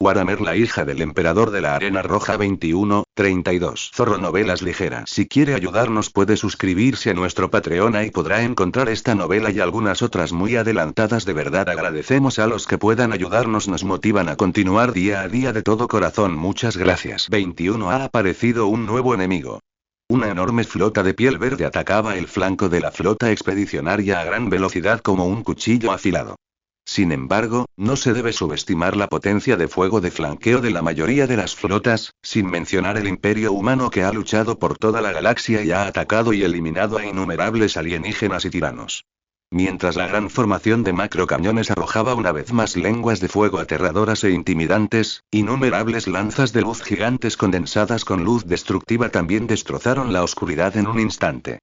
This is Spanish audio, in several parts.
Waramer, la hija del emperador de la Arena Roja 2132. Zorro Novelas Ligeras. Si quiere ayudarnos puede suscribirse a nuestro Patreon y podrá encontrar esta novela y algunas otras muy adelantadas. De verdad agradecemos a los que puedan ayudarnos, nos motivan a continuar día a día de todo corazón. Muchas gracias. 21. Ha aparecido un nuevo enemigo. Una enorme flota de piel verde atacaba el flanco de la flota expedicionaria a gran velocidad como un cuchillo afilado. Sin embargo, no se debe subestimar la potencia de fuego de flanqueo de la mayoría de las flotas, sin mencionar el imperio humano que ha luchado por toda la galaxia y ha atacado y eliminado a innumerables alienígenas y tiranos. Mientras la gran formación de macrocañones arrojaba una vez más lenguas de fuego aterradoras e intimidantes, innumerables lanzas de luz gigantes condensadas con luz destructiva también destrozaron la oscuridad en un instante.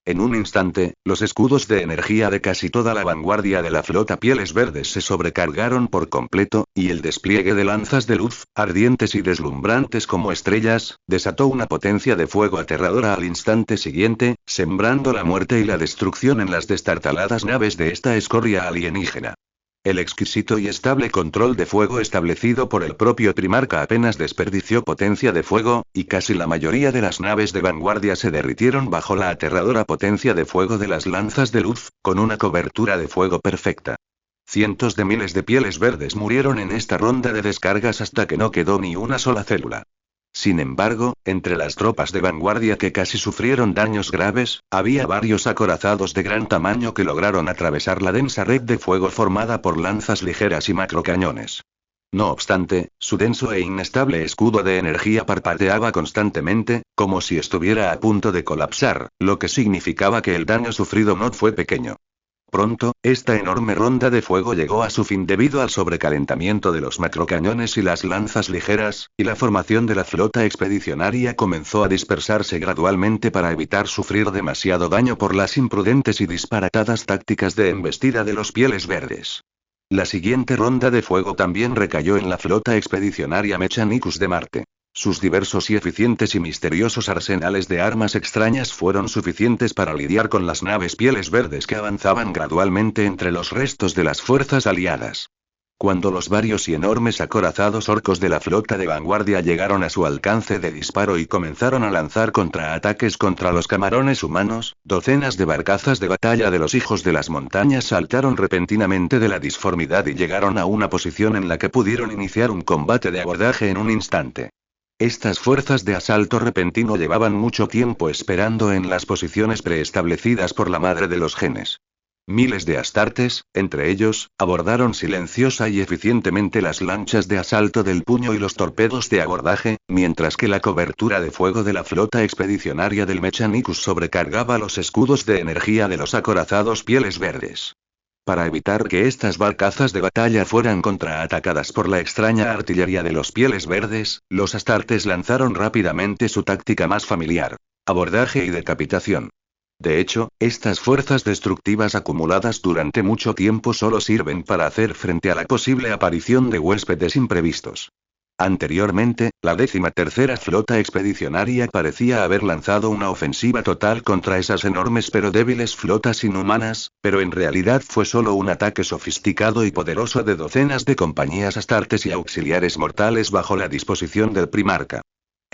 En un instante, los escudos de energía de casi toda la vanguardia de la flota Pieles Verdes se sobrecargaron por completo, y el despliegue de lanzas de luz, ardientes y deslumbrantes como estrellas, desató una potencia de fuego aterradora al instante siguiente, sembrando la muerte y la destrucción en las destartaladas naves de esta escoria alienígena. El exquisito y estable control de fuego establecido por el propio Primarca apenas desperdició potencia de fuego, y casi la mayoría de las naves de vanguardia se derritieron bajo la aterradora potencia de fuego de las lanzas de luz, con una cobertura de fuego perfecta. Cientos de miles de Pieles Verdes murieron en esta ronda de descargas hasta que no quedó ni una sola célula. Sin embargo, entre las tropas de vanguardia que casi sufrieron daños graves, había varios acorazados de gran tamaño que lograron atravesar la densa red de fuego formada por lanzas ligeras y macrocañones. No obstante, su denso e inestable escudo de energía parpadeaba constantemente, como si estuviera a punto de colapsar, lo que significaba que el daño sufrido no fue pequeño. Pronto, esta enorme ronda de fuego llegó a su fin debido al sobrecalentamiento de los macrocañones y las lanzas ligeras, y la formación de la flota expedicionaria comenzó a dispersarse gradualmente para evitar sufrir demasiado daño por las imprudentes y disparatadas tácticas de embestida de los Pieles Verdes. La siguiente ronda de fuego también recayó en la flota expedicionaria Mechanicus de Marte. Sus diversos y eficientes y misteriosos arsenales de armas extrañas fueron suficientes para lidiar con las naves Pieles Verdes que avanzaban gradualmente entre los restos de las fuerzas aliadas. Cuando los varios y enormes acorazados orcos de la flota de vanguardia llegaron a su alcance de disparo y comenzaron a lanzar contraataques contra los camarones humanos, docenas de barcazas de batalla de los hijos de las montañas saltaron repentinamente de la disformidad y llegaron a una posición en la que pudieron iniciar un combate de abordaje en un instante. Estas fuerzas de asalto repentino llevaban mucho tiempo esperando en las posiciones preestablecidas por la madre de los genes. Miles de astartes, entre ellos, abordaron silenciosa y eficientemente las lanchas de asalto del puño y los torpedos de abordaje, mientras que la cobertura de fuego de la flota expedicionaria del Mechanicus sobrecargaba los escudos de energía de los acorazados Pieles Verdes. Para evitar que estas barcazas de batalla fueran contraatacadas por la extraña artillería de los Pieles Verdes, los astartes lanzaron rápidamente su táctica más familiar: abordaje y decapitación. De hecho, estas fuerzas destructivas acumuladas durante mucho tiempo solo sirven para hacer frente a la posible aparición de huéspedes imprevistos. Anteriormente, la 13ª flota expedicionaria parecía haber lanzado una ofensiva total contra esas enormes pero débiles flotas inhumanas, pero en realidad fue solo un ataque sofisticado y poderoso de docenas de compañías astartes y auxiliares mortales bajo la disposición del Primarca.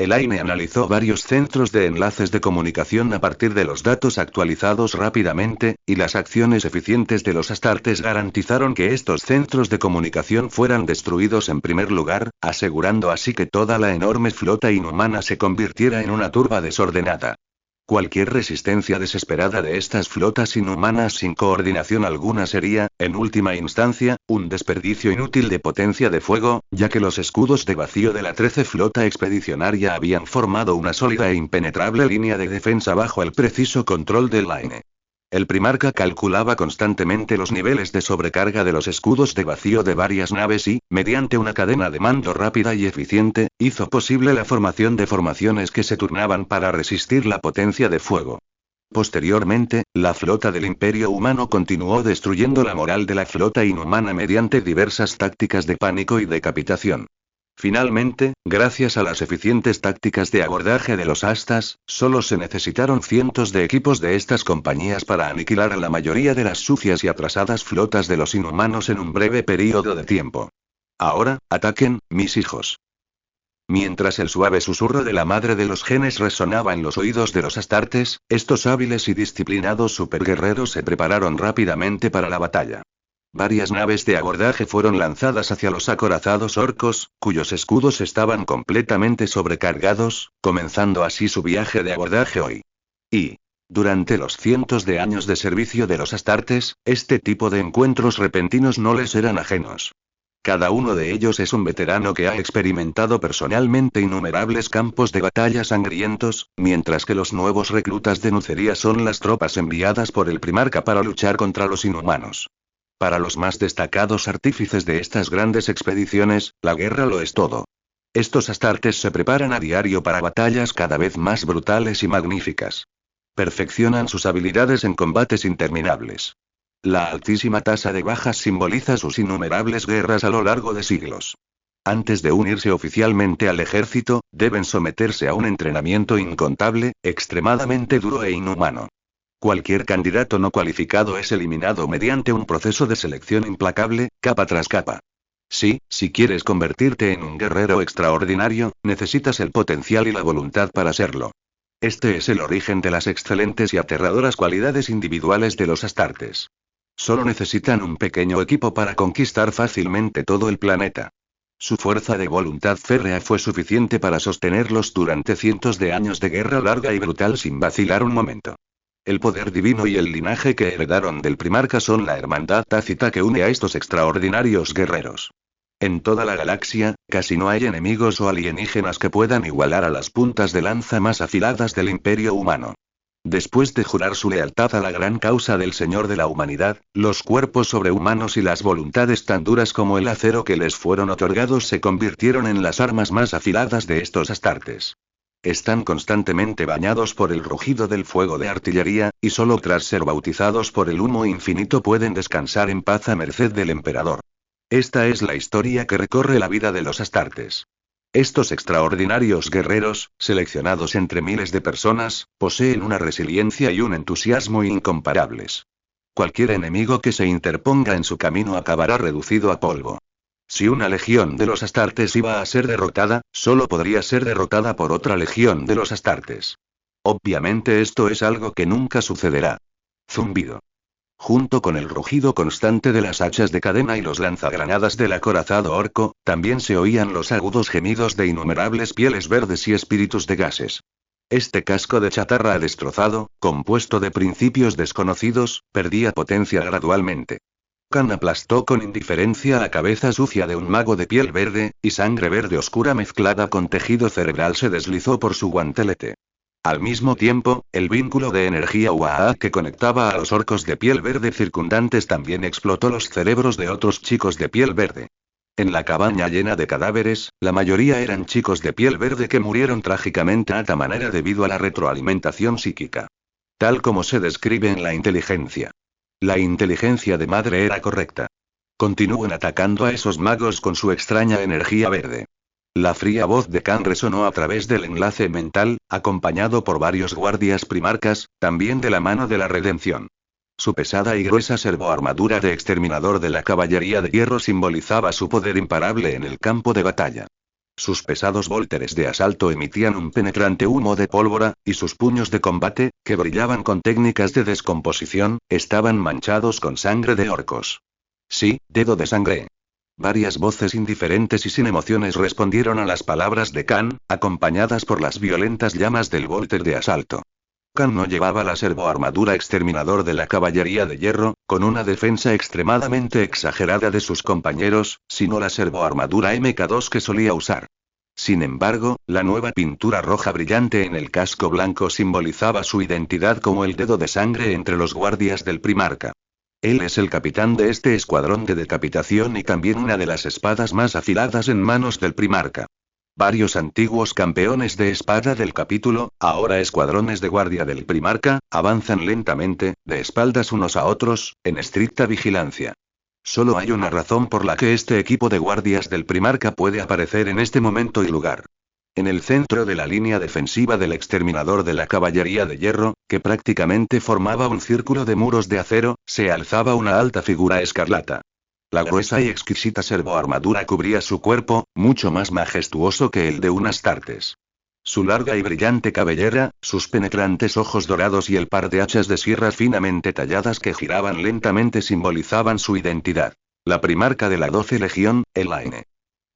Elaine analizó varios centros de enlaces de comunicación a partir de los datos actualizados rápidamente, y las acciones eficientes de los astartes garantizaron que estos centros de comunicación fueran destruidos en primer lugar, asegurando así que toda la enorme flota inhumana se convirtiera en una turba desordenada. Cualquier resistencia desesperada de estas flotas inhumanas sin coordinación alguna sería, en última instancia, un desperdicio inútil de potencia de fuego, ya que los escudos de vacío de la 13 flota expedicionaria habían formado una sólida e impenetrable línea de defensa bajo el preciso control de Elaine. El Primarca calculaba constantemente los niveles de sobrecarga de los escudos de vacío de varias naves y, mediante una cadena de mando rápida y eficiente, hizo posible la formación de formaciones que se turnaban para resistir la potencia de fuego. Posteriormente, la flota del Imperio Humano continuó destruyendo la moral de la flota inhumana mediante diversas tácticas de pánico y decapitación. Finalmente, gracias a las eficientes tácticas de abordaje de los astas, solo se necesitaron cientos de equipos de estas compañías para aniquilar a la mayoría de las sucias y atrasadas flotas de los inhumanos en un breve período de tiempo. Ahora, ataquen, mis hijos. Mientras el suave susurro de la madre de los genes resonaba en los oídos de los astartes, estos hábiles y disciplinados superguerreros se prepararon rápidamente para la batalla. Varias naves de abordaje fueron lanzadas hacia los acorazados orcos, cuyos escudos estaban completamente sobrecargados, comenzando así su viaje de abordaje hoy. Durante los cientos de años de servicio de los astartes, este tipo de encuentros repentinos no les eran ajenos. Cada uno de ellos es un veterano que ha experimentado personalmente innumerables campos de batalla sangrientos, mientras que los nuevos reclutas de Nucería son las tropas enviadas por el Primarca para luchar contra los inhumanos. Para los más destacados artífices de estas grandes expediciones, la guerra lo es todo. Estos astartes se preparan a diario para batallas cada vez más brutales y magníficas. Perfeccionan sus habilidades en combates interminables. La altísima tasa de bajas simboliza sus innumerables guerras a lo largo de siglos. Antes de unirse oficialmente al ejército, deben someterse a un entrenamiento incontable, extremadamente duro e inhumano. Cualquier candidato no cualificado es eliminado mediante un proceso de selección implacable, capa tras capa. Sí, si quieres convertirte en un guerrero extraordinario, necesitas el potencial y la voluntad para serlo. Este es el origen de las excelentes y aterradoras cualidades individuales de los astartes. Solo necesitan un pequeño equipo para conquistar fácilmente todo el planeta. Su fuerza de voluntad férrea fue suficiente para sostenerlos durante cientos de años de guerra larga y brutal sin vacilar un momento. El poder divino y el linaje que heredaron del Primarca son la hermandad tácita que une a estos extraordinarios guerreros. En toda la galaxia, casi no hay enemigos o alienígenas que puedan igualar a las puntas de lanza más afiladas del Imperio humano. Después de jurar su lealtad a la gran causa del Señor de la Humanidad, los cuerpos sobrehumanos y las voluntades tan duras como el acero que les fueron otorgados se convirtieron en las armas más afiladas de estos astartes. Están constantemente bañados por el rugido del fuego de artillería, y solo tras ser bautizados por el humo infinito pueden descansar en paz a merced del emperador. Esta es la historia que recorre la vida de los astartes. Estos extraordinarios guerreros, seleccionados entre miles de personas, poseen una resiliencia y un entusiasmo incomparables. Cualquier enemigo que se interponga en su camino acabará reducido a polvo. Si una legión de los astartes iba a ser derrotada, solo podría ser derrotada por otra legión de los astartes. Obviamente esto es algo que nunca sucederá. Zumbido. Junto con el rugido constante de las hachas de cadena y los lanzagranadas del acorazado orco, también se oían los agudos gemidos de innumerables pieles verdes y espíritus de gases. Este casco de chatarra destrozado, compuesto de principios desconocidos, perdía potencia gradualmente. Khan aplastó con indiferencia la cabeza sucia de un mago de piel verde, y sangre verde oscura mezclada con tejido cerebral se deslizó por su guantelete. Al mismo tiempo, el vínculo de energía UAA que conectaba a los orcos de piel verde circundantes también explotó los cerebros de otros chicos de piel verde. En la cabaña llena de cadáveres, la mayoría eran chicos de piel verde que murieron trágicamente a esta manera debido a la retroalimentación psíquica. Tal como se describe en la inteligencia. La inteligencia de madre era correcta. Continúen atacando a esos magos con su extraña energía verde. La fría voz de Khan resonó a través del enlace mental, acompañado por varios guardias primarcas, también de la mano de la redención. Su pesada y gruesa servoarmadura de exterminador de la caballería de hierro simbolizaba su poder imparable en el campo de batalla. Sus pesados vólteres de asalto emitían un penetrante humo de pólvora, y sus puños de combate, que brillaban con técnicas de descomposición, estaban manchados con sangre de orcos. Sí, dedo de sangre. Varias voces indiferentes y sin emociones respondieron a las palabras de Khan, acompañadas por las violentas llamas del vólter de asalto. Khan no llevaba la servoarmadura exterminador de la caballería de hierro, con una defensa extremadamente exagerada de sus compañeros, sino la servoarmadura MK2 que solía usar. Sin embargo, la nueva pintura roja brillante en el casco blanco simbolizaba su identidad como el dedo de sangre entre los guardias del Primarca. Él es el capitán de este escuadrón de decapitación y también una de las espadas más afiladas en manos del Primarca. Varios antiguos campeones de espada del capítulo, ahora escuadrones de guardia del Primarca, avanzan lentamente, de espaldas unos a otros, en estricta vigilancia. Solo hay una razón por la que este equipo de guardias del Primarca puede aparecer en este momento y lugar. En el centro de la línea defensiva del exterminador de la caballería de hierro, que prácticamente formaba un círculo de muros de acero, se alzaba una alta figura escarlata. La gruesa y exquisita servoarmadura cubría su cuerpo, mucho más majestuoso que el de un Astartes. Su larga y brillante cabellera, sus penetrantes ojos dorados y el par de hachas de sierra finamente talladas que giraban lentamente simbolizaban su identidad. La primarca de la 12 Legión, Elaine.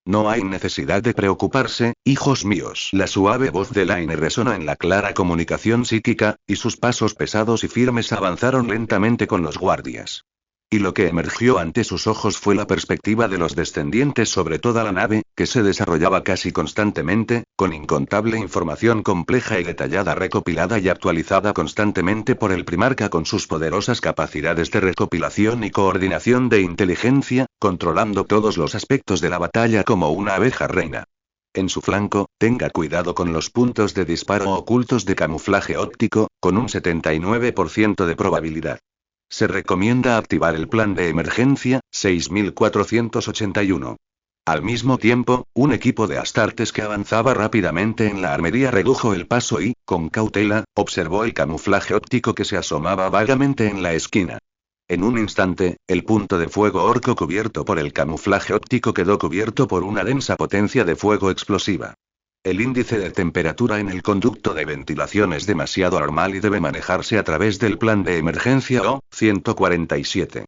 No hay necesidad de preocuparse, hijos míos. La suave voz de Elaine resonó en la clara comunicación psíquica, y sus pasos pesados y firmes avanzaron lentamente con los guardias. Y lo que emergió ante sus ojos fue la perspectiva de los descendientes sobre toda la nave, que se desarrollaba casi constantemente, con incontable información compleja y detallada recopilada y actualizada constantemente por el primarca con sus poderosas capacidades de recopilación y coordinación de inteligencia, controlando todos los aspectos de la batalla como una abeja reina. En su flanco, tenga cuidado con los puntos de disparo ocultos de camuflaje óptico, con un 79% de probabilidad. Se recomienda activar el plan de emergencia, 6481. Al mismo tiempo, un equipo de Astartes que avanzaba rápidamente en la armería redujo el paso y, con cautela, observó el camuflaje óptico que se asomaba vagamente en la esquina. En un instante, el punto de fuego orco cubierto por el camuflaje óptico quedó cubierto por una densa potencia de fuego explosiva. El índice de temperatura en el conducto de ventilación es demasiado normal y debe manejarse a través del plan de emergencia O-147.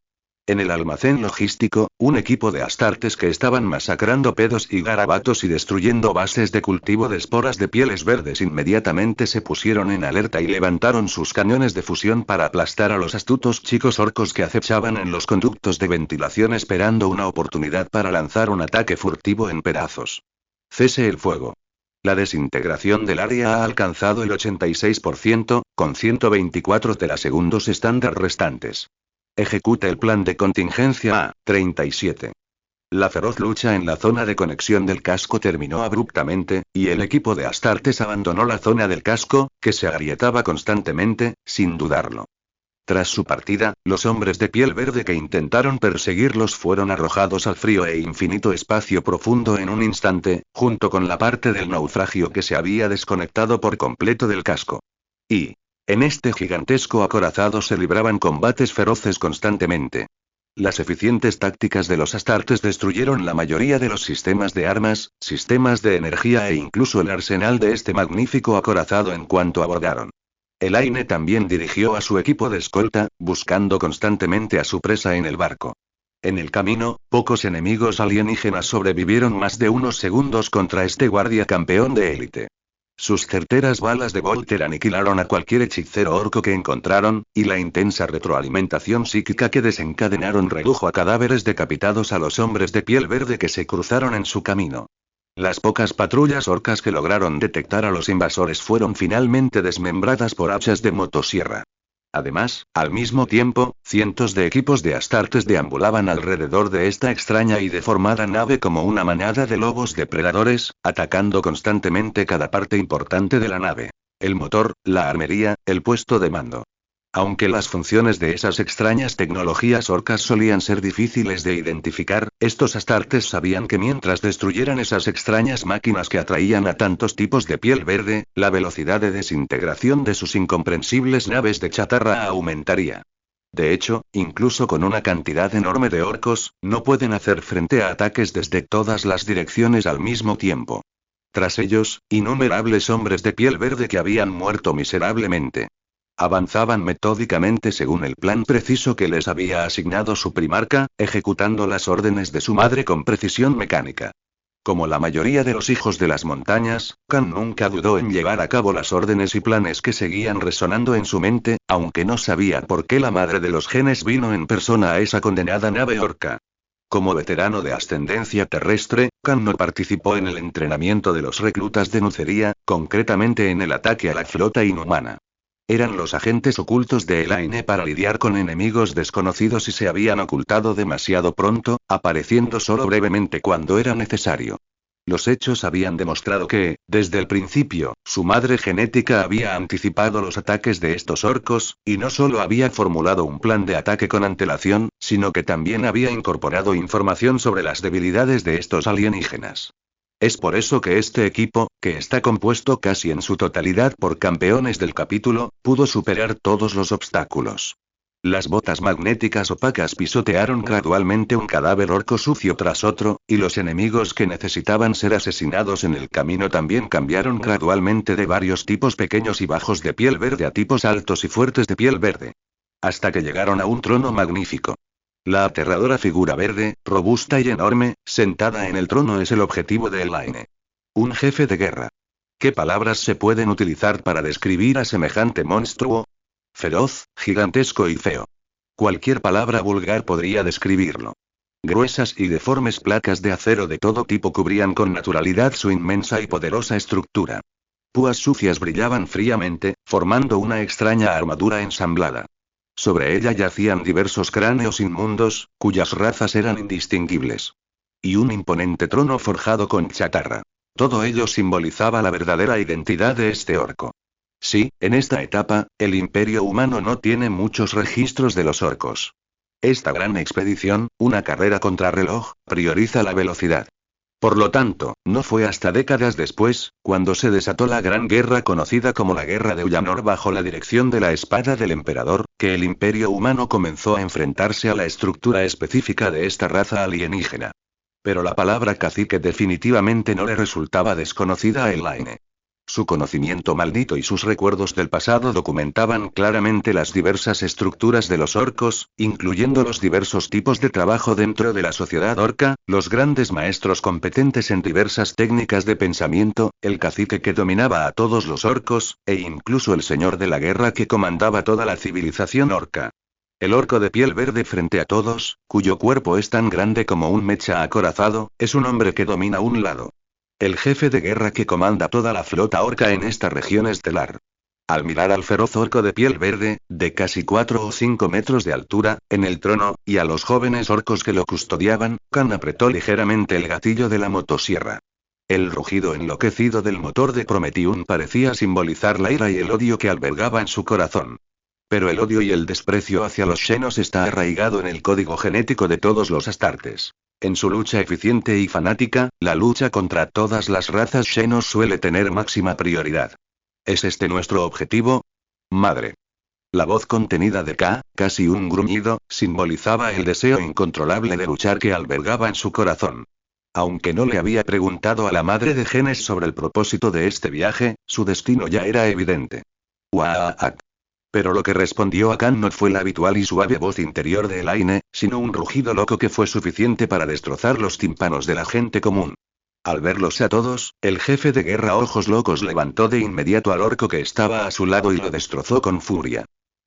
En el almacén logístico, un equipo de Astartes que estaban masacrando pedos y garabatos y destruyendo bases de cultivo de esporas de pieles verdes inmediatamente se pusieron en alerta y levantaron sus cañones de fusión para aplastar a los astutos chicos orcos que acechaban en los conductos de ventilación esperando una oportunidad para lanzar un ataque furtivo en pedazos. Cese el fuego. La desintegración del área ha alcanzado el 86%, con 124 terasegundos estándar restantes. Ejecute el plan de contingencia A-37. La feroz lucha en la zona de conexión del casco terminó abruptamente, y el equipo de Astartes abandonó la zona del casco, que se agrietaba constantemente, sin dudarlo. Tras su partida, los hombres de piel verde que intentaron perseguirlos fueron arrojados al frío e infinito espacio profundo en un instante, junto con la parte del naufragio que se había desconectado por completo del casco. Y, en este gigantesco acorazado se libraban combates feroces constantemente. Las eficientes tácticas de los Astartes destruyeron la mayoría de los sistemas de armas, sistemas de energía e incluso el arsenal de este magnífico acorazado en cuanto abordaron. Elaine también dirigió a su equipo de escolta, buscando constantemente a su presa en el barco. En el camino, pocos enemigos alienígenas sobrevivieron más de unos segundos contra este guardia campeón de élite. Sus certeras balas de Volter aniquilaron a cualquier hechicero orco que encontraron, y la intensa retroalimentación psíquica que desencadenaron redujo a cadáveres decapitados a los hombres de piel verde que se cruzaron en su camino. Las pocas patrullas orcas que lograron detectar a los invasores fueron finalmente desmembradas por hachas de motosierra. Además, al mismo tiempo, cientos de equipos de Astartes deambulaban alrededor de esta extraña y deformada nave como una manada de lobos depredadores, atacando constantemente cada parte importante de la nave. El motor, la armería, el puesto de mando. Aunque las funciones de esas extrañas tecnologías orcas solían ser difíciles de identificar, estos Astartes sabían que mientras destruyeran esas extrañas máquinas que atraían a tantos tipos de piel verde, la velocidad de desintegración de sus incomprensibles naves de chatarra aumentaría. De hecho, incluso con una cantidad enorme de orcos, no pueden hacer frente a ataques desde todas las direcciones al mismo tiempo. Tras ellos, innumerables hombres de piel verde que habían muerto miserablemente. Avanzaban metódicamente según el plan preciso que les había asignado su primarca, ejecutando las órdenes de su madre con precisión mecánica. Como la mayoría de los hijos de las montañas, Khan nunca dudó en llevar a cabo las órdenes y planes que seguían resonando en su mente, aunque no sabía por qué la madre de los genes vino en persona a esa condenada nave orca. Como veterano de ascendencia terrestre, Khan no participó en el entrenamiento de los reclutas de Nucería, concretamente en el ataque a la flota inhumana. Eran los agentes ocultos de Elaine para lidiar con enemigos desconocidos y se habían ocultado demasiado pronto, apareciendo solo brevemente cuando era necesario. Los hechos habían demostrado que, desde el principio, su madre genética había anticipado los ataques de estos orcos, y no solo había formulado un plan de ataque con antelación, sino que también había incorporado información sobre las debilidades de estos alienígenas. Es por eso que este equipo, que está compuesto casi en su totalidad por campeones del capítulo, pudo superar todos los obstáculos. Las botas magnéticas opacas pisotearon gradualmente un cadáver orco sucio tras otro, y los enemigos que necesitaban ser asesinados en el camino también cambiaron gradualmente de varios tipos pequeños y bajos de piel verde a tipos altos y fuertes de piel verde. Hasta que llegaron a un trono magnífico. La aterradora figura verde, robusta y enorme, sentada en el trono es el objetivo de Elaine. Un jefe de guerra. ¿Qué palabras se pueden utilizar para describir a semejante monstruo? Feroz, gigantesco y feo. Cualquier palabra vulgar podría describirlo. Gruesas y deformes placas de acero de todo tipo cubrían con naturalidad su inmensa y poderosa estructura. Púas sucias brillaban fríamente, formando una extraña armadura ensamblada. Sobre ella yacían diversos cráneos inmundos, cuyas razas eran indistinguibles. Y un imponente trono forjado con chatarra. Todo ello simbolizaba la verdadera identidad de este orco. Sí, en esta etapa, el imperio humano no tiene muchos registros de los orcos. Esta gran expedición, una carrera contrarreloj, prioriza la velocidad. Por lo tanto, no fue hasta décadas después, cuando se desató la gran guerra conocida como la Guerra de Ullanor bajo la dirección de la espada del emperador, que el imperio humano comenzó a enfrentarse a la estructura específica de esta raza alienígena. Pero la palabra cacique definitivamente no le resultaba desconocida a Elaine. Su conocimiento maldito y sus recuerdos del pasado documentaban claramente las diversas estructuras de los orcos, incluyendo los diversos tipos de trabajo dentro de la sociedad orca, los grandes maestros competentes en diversas técnicas de pensamiento, el cacique que dominaba a todos los orcos, e incluso el señor de la guerra que comandaba toda la civilización orca. El orco de piel verde frente a todos, cuyo cuerpo es tan grande como un mecha acorazado, es un hombre que domina un lado. El jefe de guerra que comanda toda la flota orca en esta región estelar. Al mirar al feroz orco de piel verde, de casi 4 o 5 metros de altura, en el trono, y a los jóvenes orcos que lo custodiaban, Khan apretó ligeramente el gatillo de la motosierra. El rugido enloquecido del motor de Prometheum parecía simbolizar la ira y el odio que albergaba en su corazón. Pero el odio y el desprecio hacia los Xenos está arraigado en el código genético de todos los Astartes. En su lucha eficiente y fanática, la lucha contra todas las razas Xenos suele tener máxima prioridad. ¿Es este nuestro objetivo? Madre. La voz contenida de K, casi un gruñido, simbolizaba el deseo incontrolable de luchar que albergaba en su corazón. Aunque no le había preguntado a la madre de Genes sobre el propósito de este viaje, su destino ya era evidente. ¡Uaaak! Pero lo que respondió a Khan no fue la habitual y suave voz interior de Elaine, sino un rugido loco que fue suficiente para destrozar los tímpanos de la gente común. Al verlos a todos, el jefe de guerra Ojos Locos levantó de inmediato al orco que estaba a su lado y lo destrozó con furia.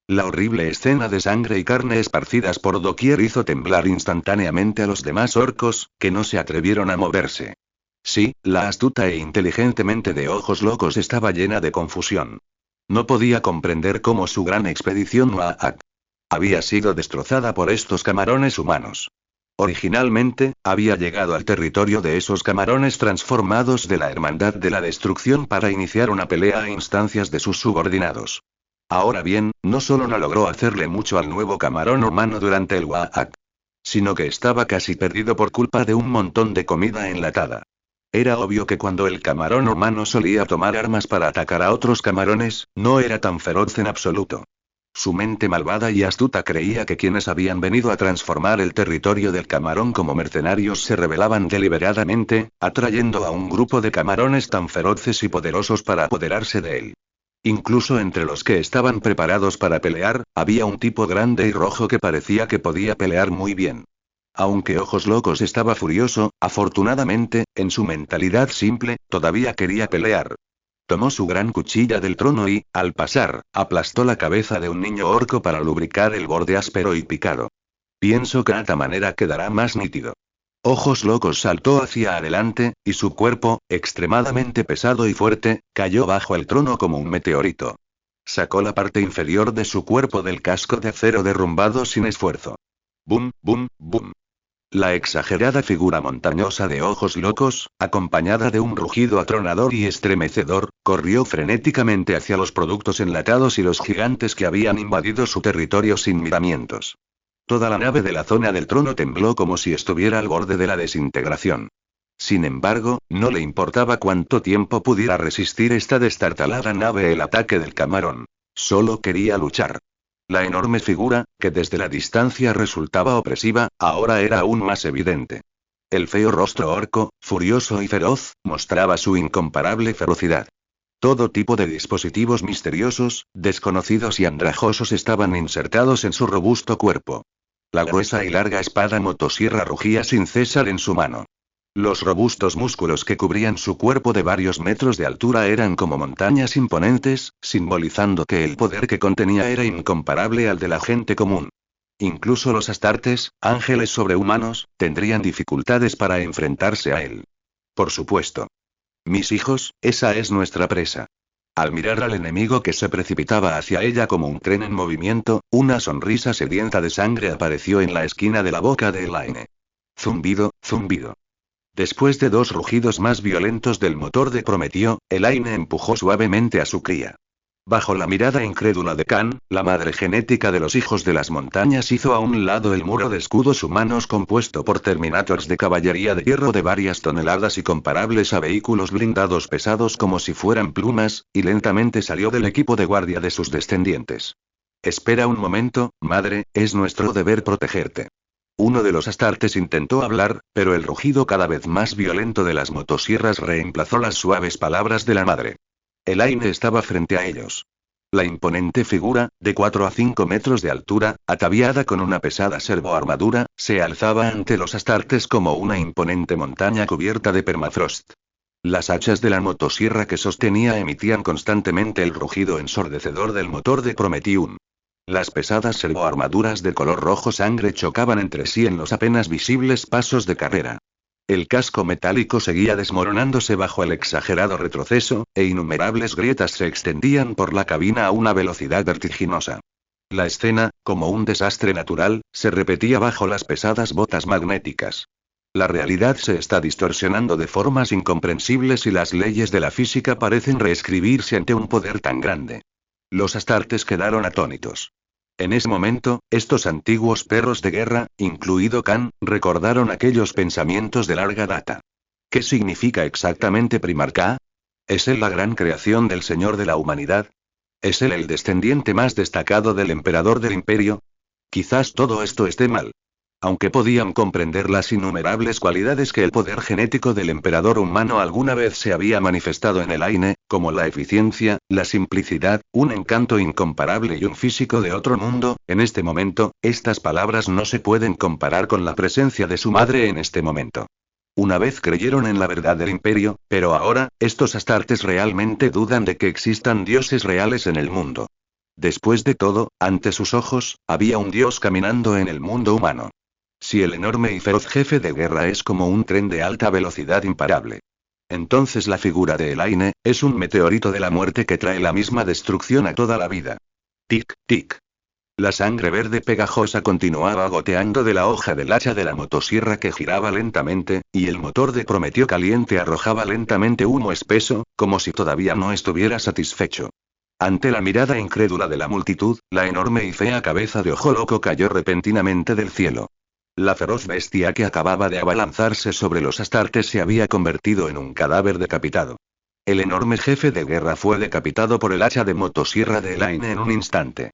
La horrible escena de sangre y carne esparcidas por doquier hizo temblar instantáneamente a los demás orcos, que no se atrevieron a moverse. Sí, la astuta e inteligentemente de Ojos Locos estaba llena de confusión. No podía comprender cómo su gran expedición había sido destrozada por estos camarones humanos. Originalmente, había llegado al territorio de esos camarones transformados de la Hermandad de la Destrucción para iniciar una pelea a instancias de sus subordinados. Ahora bien, no solo no logró hacerle mucho al nuevo camarón humano durante el Waak, sino que estaba casi perdido por culpa de un montón de comida enlatada. Era obvio que cuando el camarón humano solía tomar armas para atacar a otros camarones, no era tan feroz en absoluto. Su mente malvada y astuta creía que quienes habían venido a transformar el territorio del camarón como mercenarios se rebelaban deliberadamente, atrayendo a un grupo de camarones tan feroces y poderosos para apoderarse de él. Incluso entre los que estaban preparados para pelear, había un tipo grande y rojo que parecía que podía pelear muy bien. Aunque Ojos Locos estaba furioso, afortunadamente, en su mentalidad simple, todavía quería pelear. Tomó su gran cuchilla del trono y, al pasar, aplastó la cabeza de un niño orco para lubricar el borde áspero y picado. Pienso que de esta manera quedará más nítido. Ojos Locos saltó hacia adelante, y su cuerpo, extremadamente pesado y fuerte, cayó bajo el trono como un meteorito. Sacó la parte inferior de su cuerpo del casco de acero derrumbado sin esfuerzo. Bum, bum, bum. La exagerada figura montañosa de Ojos Locos, acompañada de un rugido atronador y estremecedor, corrió frenéticamente hacia los productos enlatados y los gigantes que habían invadido su territorio sin miramientos. Toda la nave de la zona del trono tembló como si estuviera al borde de la desintegración. Sin embargo, no le importaba cuánto tiempo pudiera resistir esta destartalada nave el ataque del camarón. Solo quería luchar. La enorme figura, que desde la distancia resultaba opresiva, ahora era aún más evidente. El feo rostro orco, furioso y feroz, mostraba su incomparable ferocidad. Todo tipo de dispositivos misteriosos, desconocidos y andrajosos estaban insertados en su robusto cuerpo. La gruesa y larga espada motosierra rugía sin cesar en su mano. Los robustos músculos que cubrían su cuerpo de varios metros de altura eran como montañas imponentes, simbolizando que el poder que contenía era incomparable al de la gente común. Incluso los astartes, ángeles sobrehumanos, tendrían dificultades para enfrentarse a él. Por supuesto. Mis hijos, esa es nuestra presa. Al mirar al enemigo que se precipitaba hacia ella como un tren en movimiento, una sonrisa sedienta de sangre apareció en la esquina de la boca de Elaine. Zumbido, zumbido. Después de 2 rugidos más violentos del motor de Prometeo, Elaine empujó suavemente a su cría. Bajo la mirada incrédula de Khan, la madre genética de los hijos de las montañas hizo a un lado el muro de escudos humanos compuesto por Terminators de caballería de hierro de varias toneladas y comparables a vehículos blindados pesados como si fueran plumas, y lentamente salió del equipo de guardia de sus descendientes. Espera un momento, madre, es nuestro deber protegerte. Uno de los astartes intentó hablar, pero el rugido cada vez más violento de las motosierras reemplazó las suaves palabras de la madre. Elaine estaba frente a ellos. La imponente figura, de 4 a 5 metros de altura, ataviada con una pesada servoarmadura, se alzaba ante los astartes como una imponente montaña cubierta de permafrost. Las hachas de la motosierra que sostenía emitían constantemente el rugido ensordecedor del motor de Prometheum. Las pesadas servoarmaduras de color rojo sangre chocaban entre sí en los apenas visibles pasos de carrera. El casco metálico seguía desmoronándose bajo el exagerado retroceso, e innumerables grietas se extendían por la cabina a una velocidad vertiginosa. La escena, como un desastre natural, se repetía bajo las pesadas botas magnéticas. La realidad se está distorsionando de formas incomprensibles y las leyes de la física parecen reescribirse ante un poder tan grande. Los astartes quedaron atónitos. En ese momento, estos antiguos perros de guerra, incluido Khan, recordaron aquellos pensamientos de larga data. ¿Qué significa exactamente Primarca? ¿Es él la gran creación del Señor de la humanidad? ¿Es él el descendiente más destacado del emperador del imperio? Quizás todo esto esté mal. Aunque podían comprender las innumerables cualidades que el poder genético del emperador humano alguna vez se había manifestado en Elaine, como la eficiencia, la simplicidad, un encanto incomparable y un físico de otro mundo, en este momento, estas palabras no se pueden comparar con la presencia de su madre en este momento. Una vez creyeron en la verdad del imperio, pero ahora, estos astartes realmente dudan de que existan dioses reales en el mundo. Después de todo, ante sus ojos, había un dios caminando en el mundo humano. Si el enorme y feroz jefe de guerra es como un tren de alta velocidad imparable, entonces la figura de Elaine es un meteorito de la muerte que trae la misma destrucción a toda la vida. Tic, tic. La sangre verde pegajosa continuaba goteando de la hoja del hacha de la motosierra que giraba lentamente, y el motor de Prometeo caliente arrojaba lentamente humo espeso, como si todavía no estuviera satisfecho. Ante la mirada incrédula de la multitud, la enorme y fea cabeza de ojo loco cayó repentinamente del cielo. La feroz bestia que acababa de abalanzarse sobre los astartes se había convertido en un cadáver decapitado. El enorme jefe de guerra fue decapitado por el hacha de motosierra de Elaine en un instante.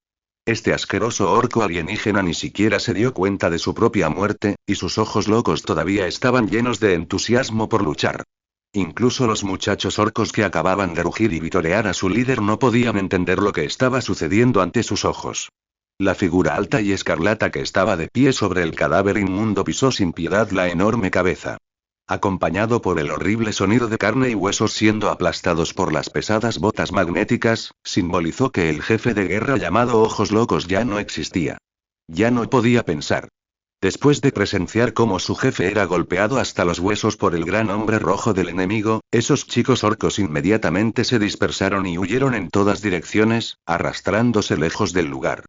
Este asqueroso orco alienígena ni siquiera se dio cuenta de su propia muerte, y sus ojos locos todavía estaban llenos de entusiasmo por luchar. Incluso los muchachos orcos que acababan de rugir y vitorear a su líder no podían entender lo que estaba sucediendo ante sus ojos. La figura alta y escarlata que estaba de pie sobre el cadáver inmundo pisó sin piedad la enorme cabeza. Acompañado por el horrible sonido de carne y huesos siendo aplastados por las pesadas botas magnéticas, simbolizó que el jefe de guerra llamado Ojos Locos ya no existía. Ya no podía pensar. Después de presenciar cómo su jefe era golpeado hasta los huesos por el gran hombre rojo del enemigo, esos chicos orcos inmediatamente se dispersaron y huyeron en todas direcciones, arrastrándose lejos del lugar.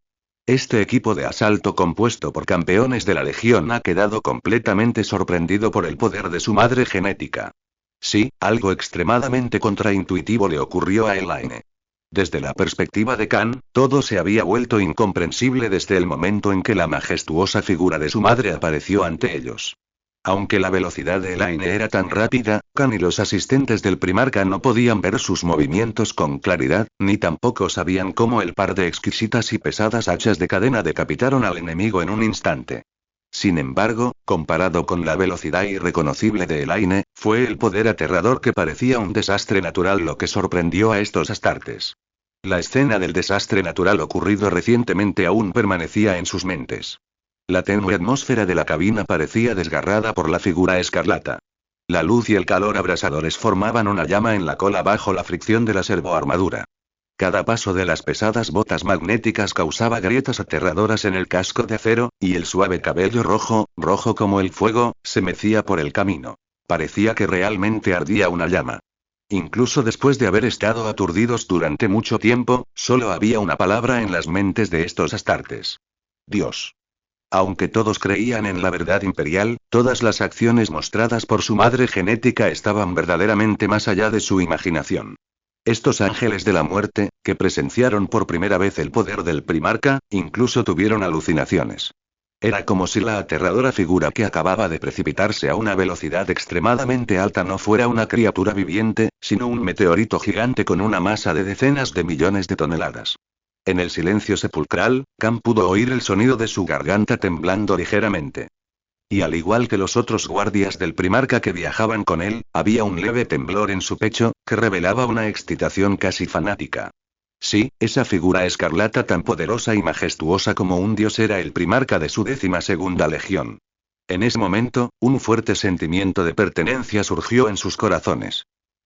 Este equipo de asalto compuesto por campeones de la Legión ha quedado completamente sorprendido por el poder de su madre genética. Sí, algo extremadamente contraintuitivo le ocurrió a Elaine. Desde la perspectiva de Khan, todo se había vuelto incomprensible desde el momento en que la majestuosa figura de su madre apareció ante ellos. Aunque la velocidad de Elaine era tan rápida, Khan y los asistentes del Primarca no podían ver sus movimientos con claridad, ni tampoco sabían cómo el par de exquisitas y pesadas hachas de cadena decapitaron al enemigo en un instante. Sin embargo, comparado con la velocidad irreconocible de Elaine, fue el poder aterrador que parecía un desastre natural lo que sorprendió a estos astartes. La escena del desastre natural ocurrido recientemente aún permanecía en sus mentes. La tenue atmósfera de la cabina parecía desgarrada por la figura escarlata. La luz y el calor abrasadores formaban una llama en la cola bajo la fricción de la servoarmadura. Cada paso de las pesadas botas magnéticas causaba grietas aterradoras en el casco de acero, y el suave cabello rojo, rojo como el fuego, se mecía por el camino. Parecía que realmente ardía una llama. Incluso después de haber estado aturdidos durante mucho tiempo, solo había una palabra en las mentes de estos astartes. Dios. Aunque todos creían en la verdad imperial, todas las acciones mostradas por su madre genética estaban verdaderamente más allá de su imaginación. Estos ángeles de la muerte, que presenciaron por primera vez el poder del Primarca, incluso tuvieron alucinaciones. Era como si la aterradora figura que acababa de precipitarse a una velocidad extremadamente alta no fuera una criatura viviente, sino un meteorito gigante con una masa de decenas de millones de toneladas. En el silencio sepulcral, Khan pudo oír el sonido de su garganta temblando ligeramente. Y al igual que los otros guardias del Primarca que viajaban con él, había un leve temblor en su pecho, que revelaba una excitación casi fanática. Sí, esa figura escarlata tan poderosa y majestuosa como un dios era el Primarca de su 12ª legión. En ese momento, un fuerte sentimiento de pertenencia surgió en sus corazones.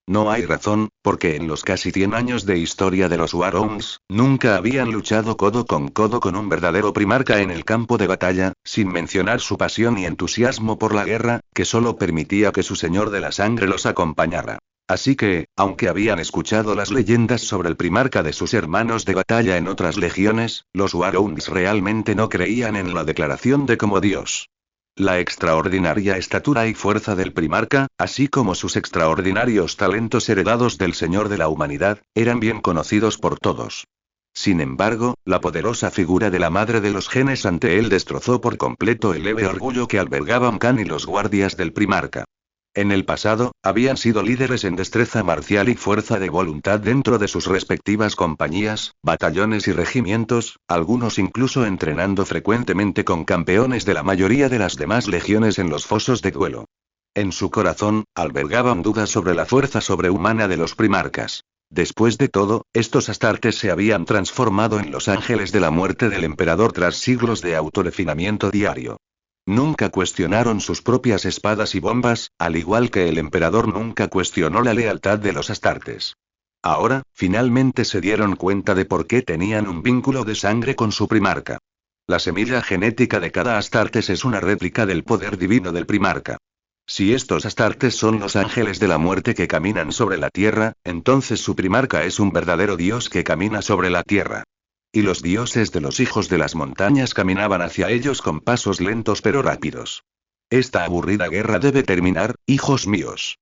No hay razón, porque en los casi 100 años de historia de los Warhounds, nunca habían luchado codo con un verdadero Primarca en el campo de batalla, sin mencionar su pasión y entusiasmo por la guerra, que solo permitía que su señor de la sangre los acompañara. Así que, aunque habían escuchado las leyendas sobre el Primarca de sus hermanos de batalla en otras legiones, los Warhounds realmente no creían en la declaración de como Dios. La extraordinaria estatura y fuerza del Primarca, así como sus extraordinarios talentos heredados del Señor de la Humanidad, eran bien conocidos por todos. Sin embargo, la poderosa figura de la madre de los genes ante él destrozó por completo el leve orgullo que albergaban Khan y los guardias del Primarca. En el pasado, habían sido líderes en destreza marcial y fuerza de voluntad dentro de sus respectivas compañías, batallones y regimientos, algunos incluso entrenando frecuentemente con campeones de la mayoría de las demás legiones en los fosos de duelo. En su corazón, albergaban dudas sobre la fuerza sobrehumana de los primarcas. Después de todo, estos astartes se habían transformado en los ángeles de la muerte del emperador tras siglos de autorefinamiento diario. Nunca cuestionaron sus propias espadas y bombas, al igual que el emperador nunca cuestionó la lealtad de los astartes. Ahora, finalmente se dieron cuenta de por qué tenían un vínculo de sangre con su primarca. La semilla genética de cada astartes es una réplica del poder divino del primarca. Si estos astartes son los ángeles de la muerte que caminan sobre la tierra, entonces su primarca es un verdadero dios que camina sobre la tierra. Y los dioses de los hijos de las montañas caminaban hacia ellos con pasos lentos pero rápidos. Esta aburrida guerra debe terminar, hijos míos.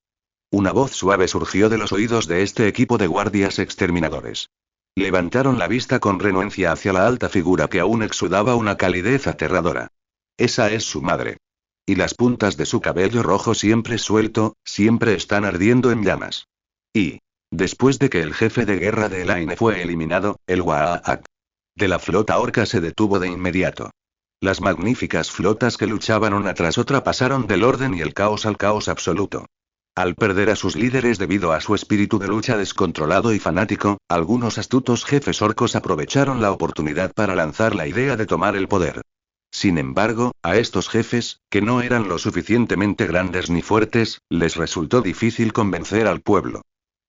Una voz suave surgió de los oídos de este equipo de guardias exterminadores. Levantaron la vista con renuencia hacia la alta figura que aún exudaba una calidez aterradora. Esa es su madre. Y las puntas de su cabello rojo siempre suelto, siempre están ardiendo en llamas. Y, después de que el jefe de guerra de Elaine fue eliminado, el Waa'ak de la flota orca se detuvo de inmediato. Las magníficas flotas que luchaban una tras otra pasaron del orden y el caos al caos absoluto. Al perder a sus líderes debido a su espíritu de lucha descontrolado y fanático, algunos astutos jefes orcos aprovecharon la oportunidad para lanzar la idea de tomar el poder. Sin embargo, a estos jefes, que no eran lo suficientemente grandes ni fuertes, les resultó difícil convencer al pueblo.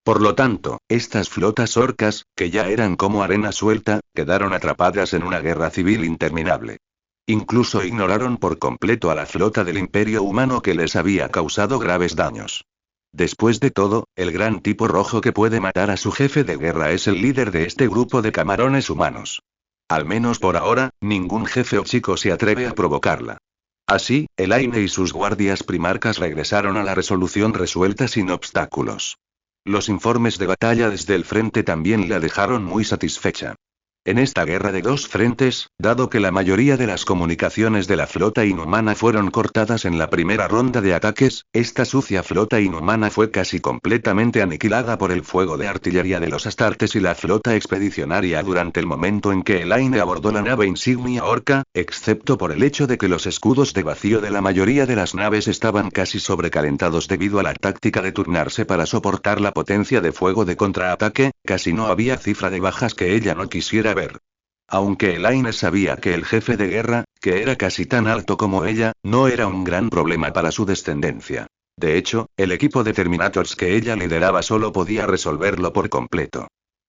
Por lo tanto, estas flotas orcas, que ya eran como arena suelta, quedaron atrapadas en una guerra civil interminable. Incluso ignoraron por completo a la flota del Imperio Humano que les había causado graves daños. Después de todo, el gran tipo rojo que puede matar a su jefe de guerra es el líder de este grupo de camarones humanos. Al menos por ahora, ningún jefe o chico se atreve a provocarla. Así, Elaine y sus guardias primarcas regresaron a la resolución resuelta sin obstáculos. Los informes de batalla desde el frente también la dejaron muy satisfecha. En esta guerra de dos frentes, dado que la mayoría de las comunicaciones de la flota inhumana fueron cortadas en la primera ronda de ataques, esta sucia flota inhumana fue casi completamente aniquilada por el fuego de artillería de los Astartes y la flota expedicionaria durante el momento en que Elaine abordó la nave insignia Orca, excepto por el hecho de que los escudos de vacío de la mayoría de las naves estaban casi sobrecalentados debido a la táctica de turnarse para soportar la potencia de fuego de contraataque, casi no había cifra de bajas que ella no quisiera ver. Aunque Elaine sabía que el jefe de guerra, que era casi tan alto como ella, no era un gran problema para su descendencia. De hecho, el equipo de Terminators que ella lideraba solo podía resolverlo por completo.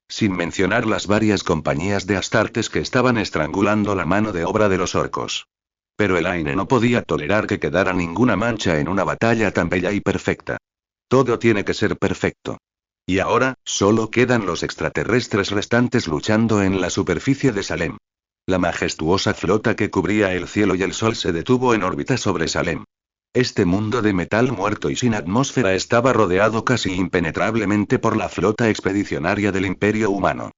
Sin mencionar las varias compañías de Astartes que estaban estrangulando la mano de obra de los orcos. Pero Elaine no podía tolerar que quedara ninguna mancha en una batalla tan bella y perfecta. Todo tiene que ser perfecto. Y ahora, solo quedan los extraterrestres restantes luchando en la superficie de Salem. La majestuosa flota que cubría el cielo y el sol se detuvo en órbita sobre Salem. Este mundo de metal muerto y sin atmósfera estaba rodeado casi impenetrablemente por la flota expedicionaria del Imperio Humano.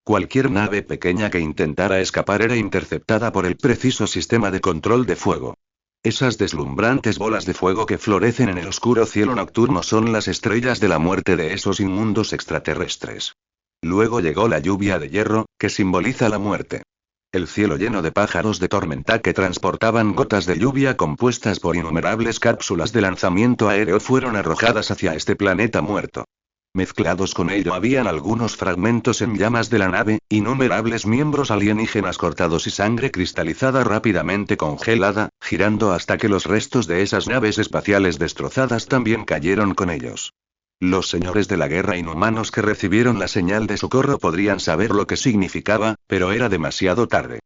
Cualquier nave pequeña que intentara escapar era interceptada por el preciso sistema de control de fuego. Esas deslumbrantes bolas de fuego que florecen en el oscuro cielo nocturno son las estrellas de la muerte de esos inmundos extraterrestres. Luego llegó la lluvia de hierro, que simboliza la muerte. El cielo lleno de pájaros de tormenta que transportaban gotas de lluvia compuestas por innumerables cápsulas de lanzamiento aéreo fueron arrojadas hacia este planeta muerto. Mezclados con ello habían algunos fragmentos en llamas de la nave, innumerables miembros alienígenas cortados y sangre cristalizada rápidamente congelada, girando hasta que los restos de esas naves espaciales destrozadas también cayeron con ellos. Los señores de la guerra inhumanos que recibieron la señal de socorro podrían saber lo que significaba, pero era demasiado tarde.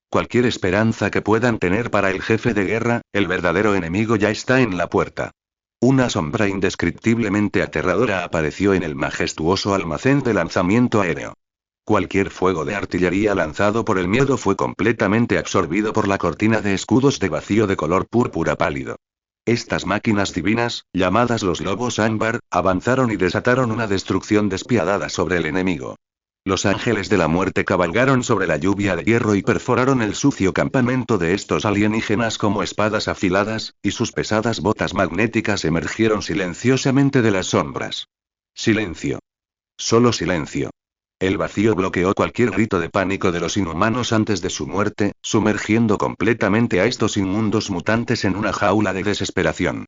Cualquier esperanza que puedan tener para el jefe de guerra, el verdadero enemigo ya está en la puerta. Una sombra indescriptiblemente aterradora apareció en el majestuoso almacén de lanzamiento aéreo. Cualquier fuego de artillería lanzado por el miedo fue completamente absorbido por la cortina de escudos de vacío de color púrpura pálido. Estas máquinas divinas, llamadas los lobos ámbar, avanzaron y desataron una destrucción despiadada sobre el enemigo. Los ángeles de la muerte cabalgaron sobre la lluvia de hierro y perforaron el sucio campamento de estos alienígenas como espadas afiladas, y sus pesadas botas magnéticas emergieron silenciosamente de las sombras. Silencio. Solo silencio. El vacío bloqueó cualquier grito de pánico de los inhumanos antes de su muerte, sumergiendo completamente a estos inmundos mutantes en una jaula de desesperación.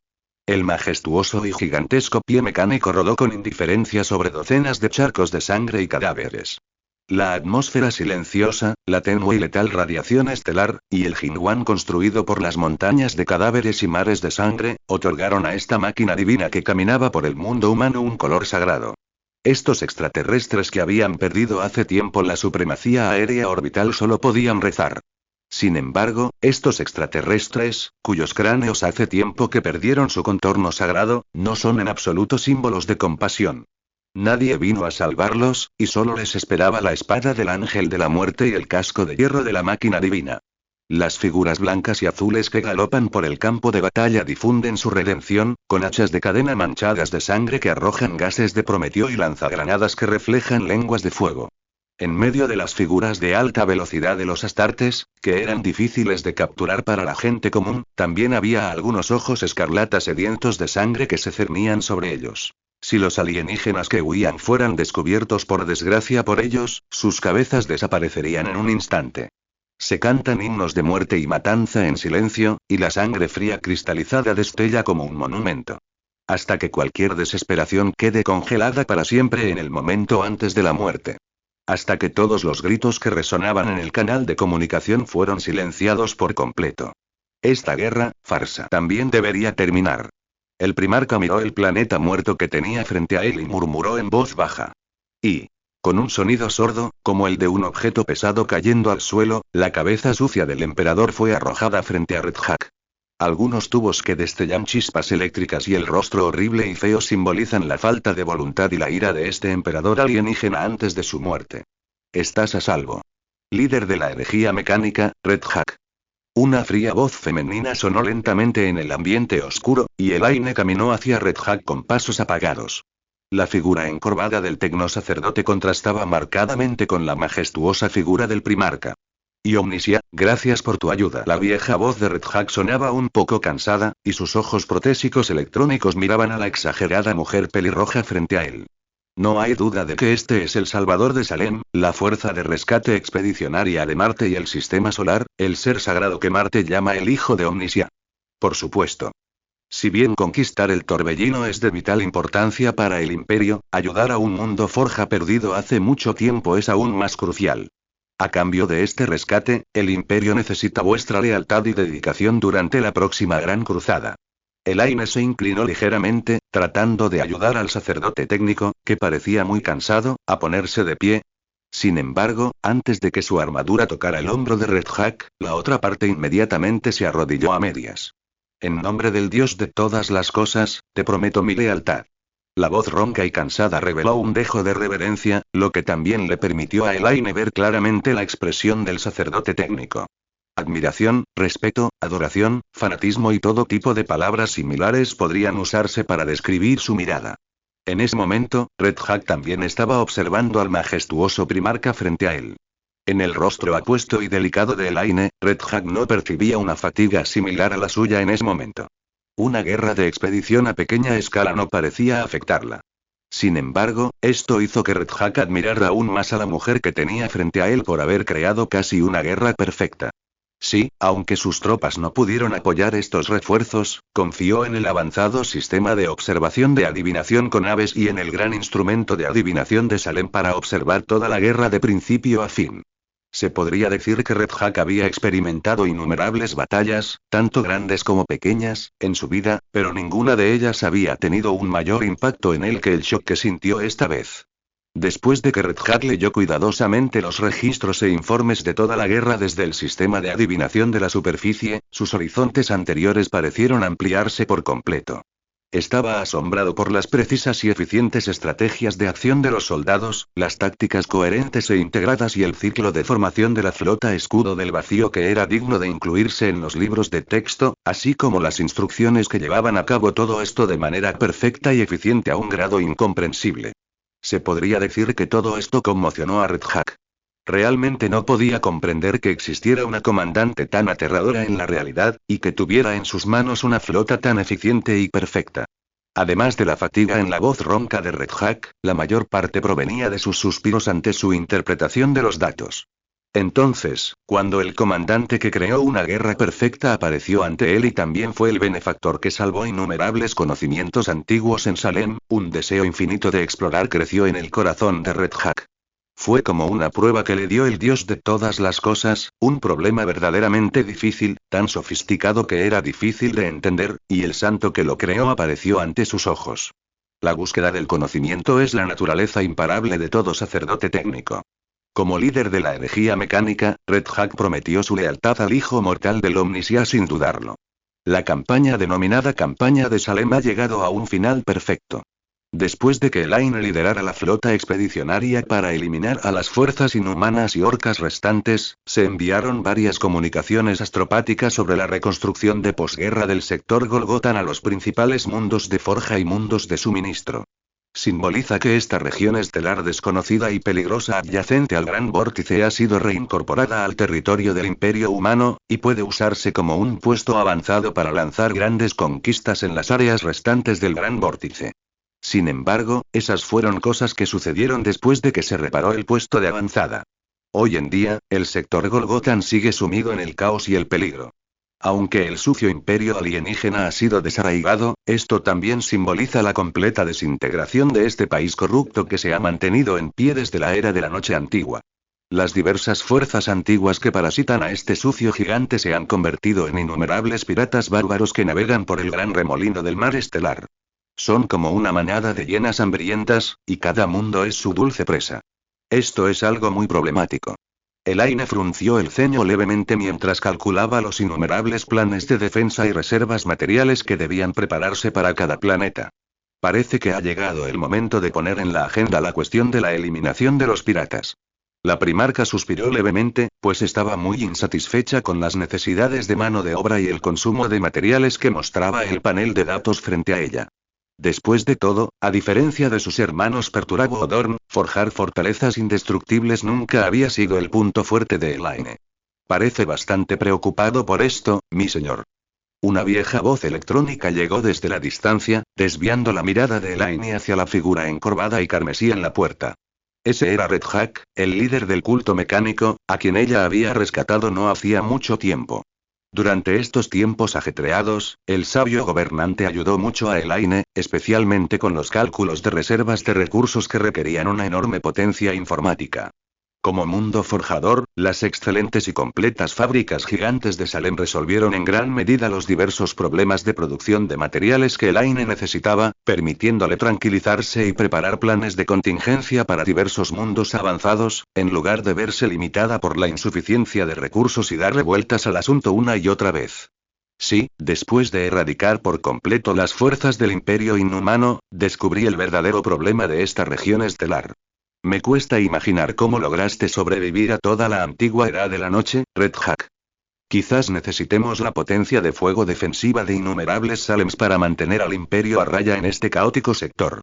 El majestuoso y gigantesco pie mecánico rodó con indiferencia sobre docenas de charcos de sangre y cadáveres. La atmósfera silenciosa, la tenue y letal radiación estelar, y el jinguán construido por las montañas de cadáveres y mares de sangre, otorgaron a esta máquina divina que caminaba por el mundo humano un color sagrado. Estos extraterrestres que habían perdido hace tiempo la supremacía aérea orbital solo podían rezar. Sin embargo, estos extraterrestres, cuyos cráneos hace tiempo que perdieron su contorno sagrado, no son en absoluto símbolos de compasión. Nadie vino a salvarlos, y solo les esperaba la espada del ángel de la muerte y el casco de hierro de la máquina divina. Las figuras blancas y azules que galopan por el campo de batalla difunden su redención, con hachas de cadena manchadas de sangre que arrojan gases de Prometeo y lanzagranadas que reflejan lenguas de fuego. En medio de las figuras de alta velocidad de los Astartes, que eran difíciles de capturar para la gente común, también había algunos ojos escarlatas sedientos de sangre que se cernían sobre ellos. Si los alienígenas que huían fueran descubiertos por desgracia por ellos, sus cabezas desaparecerían en un instante. Se cantan himnos de muerte y matanza en silencio, y la sangre fría cristalizada destella como un monumento. Hasta que cualquier desesperación quede congelada para siempre en el momento antes de la muerte. Hasta que todos los gritos que resonaban en el canal de comunicación fueron silenciados por completo. Esta guerra, farsa, también debería terminar. El primarca miró el planeta muerto que tenía frente a él y murmuró en voz baja. Y, con un sonido sordo, como el de un objeto pesado cayendo al suelo, la cabeza sucia del emperador fue arrojada frente a Red Hack. Algunos tubos que destellan chispas eléctricas y el rostro horrible y feo simbolizan la falta de voluntad y la ira de este emperador alienígena antes de su muerte. Estás a salvo. Líder de la herejía mecánica, Red Hack. Una fría voz femenina sonó lentamente en el ambiente oscuro, y Elaine caminó hacia Red Hack con pasos apagados. La figura encorvada del tecnosacerdote contrastaba marcadamente con la majestuosa figura del primarca. Y Omnisia, gracias por tu ayuda. La vieja voz de Red Hack sonaba un poco cansada, y sus ojos protésicos electrónicos miraban a la exagerada mujer pelirroja frente a él. No hay duda de que este es el Salvador de Salem, la fuerza de rescate expedicionaria de Marte y el sistema solar, el ser sagrado que Marte llama el Hijo de Omnisia. Por supuesto. Si bien conquistar el torbellino es de vital importancia para el Imperio, ayudar a un mundo forja perdido hace mucho tiempo es aún más crucial. A cambio de este rescate, el Imperio necesita vuestra lealtad y dedicación durante la próxima gran cruzada. Elaine se inclinó ligeramente, tratando de ayudar al sacerdote técnico, que parecía muy cansado, a ponerse de pie. Sin embargo, antes de que su armadura tocara el hombro de Red Hack, la otra parte inmediatamente se arrodilló a medias. En nombre del Dios de todas las cosas, te prometo mi lealtad. La voz ronca y cansada reveló un dejo de reverencia, lo que también le permitió a Elaine ver claramente la expresión del sacerdote técnico. Admiración, respeto, adoración, fanatismo y todo tipo de palabras similares podrían usarse para describir su mirada. En ese momento, Red Hack también estaba observando al majestuoso primarca frente a él. En el rostro apuesto y delicado de Elaine, Red Hack no percibía una fatiga similar a la suya en ese momento. Una guerra de expedición a pequeña escala no parecía afectarla. Sin embargo, esto hizo que Red Hack admirara aún más a la mujer que tenía frente a él por haber creado casi una guerra perfecta. Sí, aunque sus tropas no pudieron apoyar estos refuerzos, confió en el avanzado sistema de observación de adivinación con aves y en el gran instrumento de adivinación de Salem para observar toda la guerra de principio a fin. Se podría decir que Red Hack había experimentado innumerables batallas, tanto grandes como pequeñas, en su vida, pero ninguna de ellas había tenido un mayor impacto en él que el shock que sintió esta vez. Después de que Red Hack leyó cuidadosamente los registros e informes de toda la guerra desde el sistema de adivinación de la superficie, sus horizontes anteriores parecieron ampliarse por completo. Estaba asombrado por las precisas y eficientes estrategias de acción de los soldados, las tácticas coherentes e integradas y el ciclo de formación de la flota Escudo del Vacío que era digno de incluirse en los libros de texto, así como las instrucciones que llevaban a cabo todo esto de manera perfecta y eficiente a un grado incomprensible. Se podría decir que todo esto conmocionó a Red Hack. Realmente no podía comprender que existiera una comandante tan aterradora en la realidad, y que tuviera en sus manos una flota tan eficiente y perfecta. Además de la fatiga en la voz ronca de Red Hack, la mayor parte provenía de sus suspiros ante su interpretación de los datos. Entonces, cuando el comandante que creó una guerra perfecta apareció ante él y también fue el benefactor que salvó innumerables conocimientos antiguos en Salem, un deseo infinito de explorar creció en el corazón de Red Hack. Fue como una prueba que le dio el Dios de todas las cosas, un problema verdaderamente difícil, tan sofisticado que era difícil de entender, y el santo que lo creó apareció ante sus ojos. La búsqueda del conocimiento es la naturaleza imparable de todo sacerdote técnico. Como líder de la herejía mecánica, Red Hack prometió su lealtad al hijo mortal del Omnisia sin dudarlo. La campaña denominada Campaña de Salem ha llegado a un final perfecto. Después de que Elaine liderara la flota expedicionaria para eliminar a las fuerzas inhumanas y orcas restantes, se enviaron varias comunicaciones astropáticas sobre la reconstrucción de posguerra del sector Golgotan a los principales mundos de forja y mundos de suministro. Simboliza que esta región estelar desconocida y peligrosa adyacente al Gran Vórtice ha sido reincorporada al territorio del Imperio Humano, y puede usarse como un puesto avanzado para lanzar grandes conquistas en las áreas restantes del Gran Vórtice. Sin embargo, esas fueron cosas que sucedieron después de que se reparó el puesto de avanzada. Hoy en día, el sector Golgotan sigue sumido en el caos y el peligro. Aunque el sucio imperio alienígena ha sido desarraigado, esto también simboliza la completa desintegración de este país corrupto que se ha mantenido en pie desde la era de la Noche Antigua. Las diversas fuerzas antiguas que parasitan a este sucio gigante se han convertido en innumerables piratas bárbaros que navegan por el gran remolino del mar estelar. Son como una manada de hienas hambrientas, y cada mundo es su dulce presa. Esto es algo muy problemático. Elaine frunció el ceño levemente mientras calculaba los innumerables planes de defensa y reservas materiales que debían prepararse para cada planeta. Parece que ha llegado el momento de poner en la agenda la cuestión de la eliminación de los piratas. La primarca suspiró levemente, pues estaba muy insatisfecha con las necesidades de mano de obra y el consumo de materiales que mostraba el panel de datos frente a ella. Después de todo, a diferencia de sus hermanos Perturabo o Dorn, forjar fortalezas indestructibles nunca había sido el punto fuerte de Elaine. Parece bastante preocupado por esto, mi señor. Una vieja voz electrónica llegó desde la distancia, desviando la mirada de Elaine hacia la figura encorvada y carmesí en la puerta. Ese era Red Hack, el líder del culto mecánico, a quien ella había rescatado no hacía mucho tiempo. Durante estos tiempos ajetreados, el sabio gobernante ayudó mucho a Elaine, especialmente con los cálculos de reservas de recursos que requerían una enorme potencia informática. Como mundo forjador, las excelentes y completas fábricas gigantes de Salem resolvieron en gran medida los diversos problemas de producción de materiales que Elaine necesitaba, permitiéndole tranquilizarse y preparar planes de contingencia para diversos mundos avanzados, en lugar de verse limitada por la insuficiencia de recursos y darle vueltas al asunto una y otra vez. Sí, después de erradicar por completo las fuerzas del Imperio Inhumano, descubrí el verdadero problema de esta región estelar. Me cuesta imaginar cómo lograste sobrevivir a toda la antigua Edad de la Noche, Red Hack. Quizás necesitemos la potencia de fuego defensiva de innumerables Salems para mantener al Imperio a raya en este caótico sector.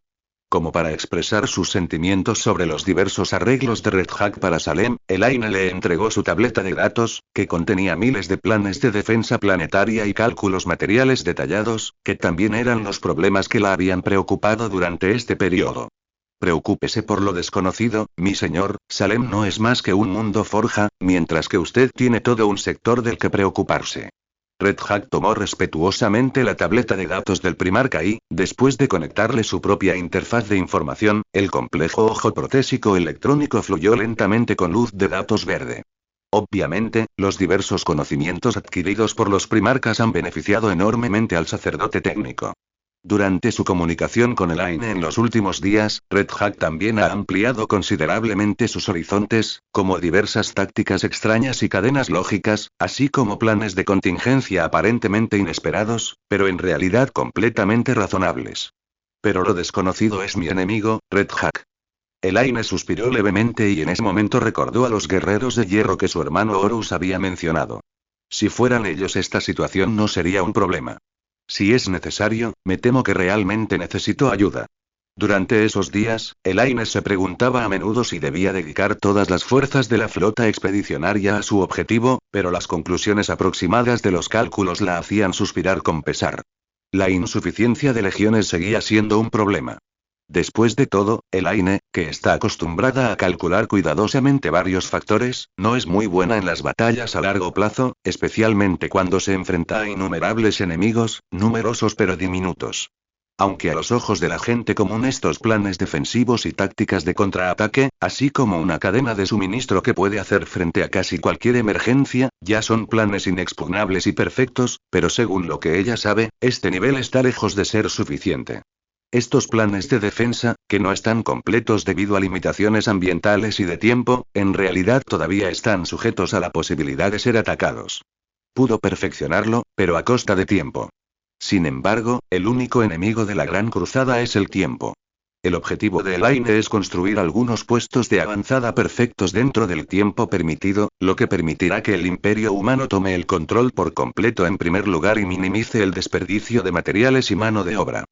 Como para expresar sus sentimientos sobre los diversos arreglos de Red Hack para Salem, Elaine le entregó su tableta de datos, que contenía miles de planes de defensa planetaria y cálculos materiales detallados, que también eran los problemas que la habían preocupado durante este periodo. Preocúpese por lo desconocido, mi señor, Salem no es más que un mundo forja, mientras que usted tiene todo un sector del que preocuparse. Red Hack tomó respetuosamente la tableta de datos del primarca y, después de conectarle su propia interfaz de información, el complejo ojo protésico electrónico fluyó lentamente con luz de datos verde. Obviamente, los diversos conocimientos adquiridos por los primarcas han beneficiado enormemente al sacerdote técnico. Durante su comunicación con Elaine en los últimos días, Red Hack también ha ampliado considerablemente sus horizontes, como diversas tácticas extrañas y cadenas lógicas, así como planes de contingencia aparentemente inesperados, pero en realidad completamente razonables. Pero lo desconocido es mi enemigo, Red Hack. Elaine suspiró levemente y en ese momento recordó a los guerreros de hierro que su hermano Horus había mencionado. Si fueran ellos, esta situación no sería un problema. Si es necesario, me temo que realmente necesito ayuda. Durante esos días, Elaine se preguntaba a menudo si debía dedicar todas las fuerzas de la flota expedicionaria a su objetivo, pero las conclusiones aproximadas de los cálculos la hacían suspirar con pesar. La insuficiencia de legiones seguía siendo un problema. Después de todo, Elaine, que está acostumbrada a calcular cuidadosamente varios factores, no es muy buena en las batallas a largo plazo, especialmente cuando se enfrenta a innumerables enemigos, numerosos pero diminutos. Aunque a los ojos de la gente común estos planes defensivos y tácticas de contraataque, así como una cadena de suministro que puede hacer frente a casi cualquier emergencia, ya son planes inexpugnables y perfectos, pero según lo que ella sabe, este nivel está lejos de ser suficiente. Estos planes de defensa, que no están completos debido a limitaciones ambientales y de tiempo, en realidad todavía están sujetos a la posibilidad de ser atacados. Pudo perfeccionarlo, pero a costa de tiempo. Sin embargo, el único enemigo de la Gran Cruzada es el tiempo. El objetivo de Elaine es construir algunos puestos de avanzada perfectos dentro del tiempo permitido, lo que permitirá que el Imperio Humano tome el control por completo en primer lugar y minimice el desperdicio de materiales y mano de obra.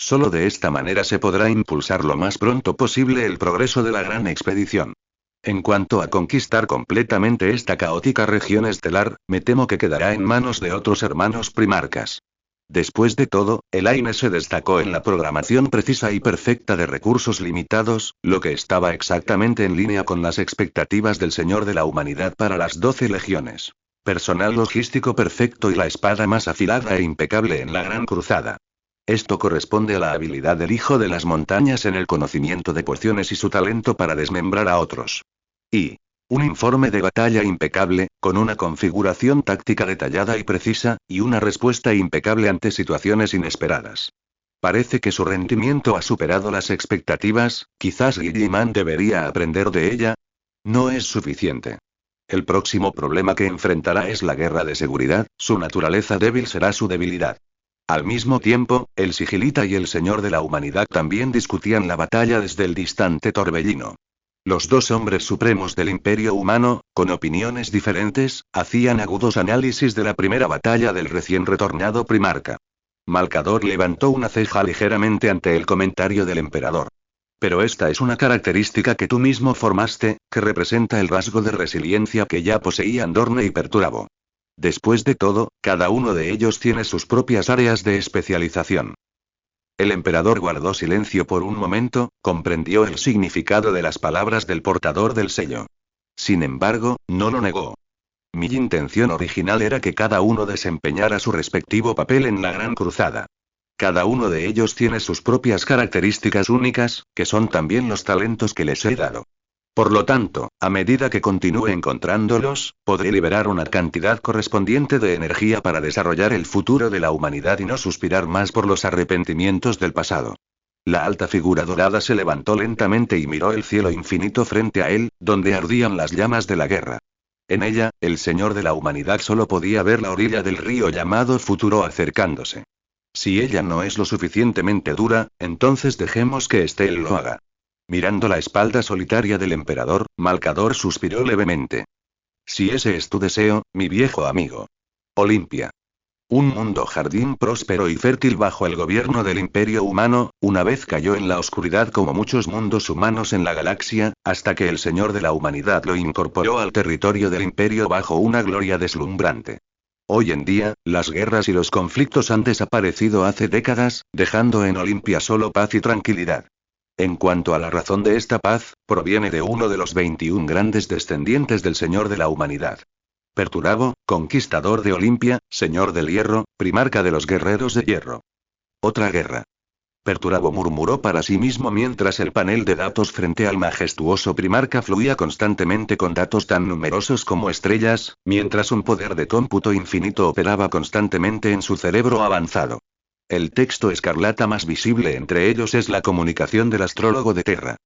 Solo de esta manera se podrá impulsar lo más pronto posible el progreso de la gran expedición. En cuanto a conquistar completamente esta caótica región estelar, me temo que quedará en manos de otros hermanos primarcas. Después de todo, Elaine se destacó en la programación precisa y perfecta de recursos limitados, lo que estaba exactamente en línea con las expectativas del Señor de la Humanidad para las 12 legiones. Personal logístico perfecto y la espada más afilada e impecable en la Gran Cruzada. Esto corresponde a la habilidad del Hijo de las Montañas en el conocimiento de cuestiones y su talento para desmembrar a otros. Y un informe de batalla impecable, con una configuración táctica detallada y precisa, y una respuesta impecable ante situaciones inesperadas. Parece que su rendimiento ha superado las expectativas, quizás Guilliman debería aprender de ella. No es suficiente. El próximo problema que enfrentará es la guerra de seguridad, su naturaleza débil será su debilidad. Al mismo tiempo, el Sigilita y el Señor de la Humanidad también discutían la batalla desde el distante torbellino. Los dos hombres supremos del Imperio Humano, con opiniones diferentes, hacían agudos análisis de la primera batalla del recién retornado primarca. Malcador levantó una ceja ligeramente ante el comentario del emperador. Pero esta es una característica que tú mismo formaste, que representa el rasgo de resiliencia que ya poseían Dorne y Perturabo. Después de todo, cada uno de ellos tiene sus propias áreas de especialización. El emperador guardó silencio por un momento, comprendió el significado de las palabras del portador del sello. Sin embargo, no lo negó. Mi intención original era que cada uno desempeñara su respectivo papel en la Gran Cruzada. Cada uno de ellos tiene sus propias características únicas, que son también los talentos que les he dado. Por lo tanto, a medida que continúe encontrándolos, podré liberar una cantidad correspondiente de energía para desarrollar el futuro de la humanidad y no suspirar más por los arrepentimientos del pasado. La alta figura dorada se levantó lentamente y miró el cielo infinito frente a él, donde ardían las llamas de la guerra. En ella, el Señor de la Humanidad solo podía ver la orilla del río llamado Futuro acercándose. Si ella no es lo suficientemente dura, entonces dejemos que Estel lo haga. Mirando la espalda solitaria del emperador, Malcador suspiró levemente. Si ese es tu deseo, mi viejo amigo. Olimpia. Un mundo jardín próspero y fértil bajo el gobierno del Imperio Humano, una vez cayó en la oscuridad como muchos mundos humanos en la galaxia, hasta que el Señor de la Humanidad lo incorporó al territorio del Imperio bajo una gloria deslumbrante. Hoy en día, las guerras y los conflictos han desaparecido hace décadas, dejando en Olimpia solo paz y tranquilidad. En cuanto a la razón de esta paz, proviene de uno de los 21 grandes descendientes del Señor de la Humanidad. Perturabo, conquistador de Olimpia, Señor del Hierro, primarca de los guerreros de hierro. Otra guerra. Perturabo murmuró para sí mismo mientras el panel de datos frente al majestuoso primarca fluía constantemente con datos tan numerosos como estrellas, mientras un poder de cómputo infinito operaba constantemente en su cerebro avanzado. El texto escarlata más visible entre ellos es la comunicación del astrólogo de Terra.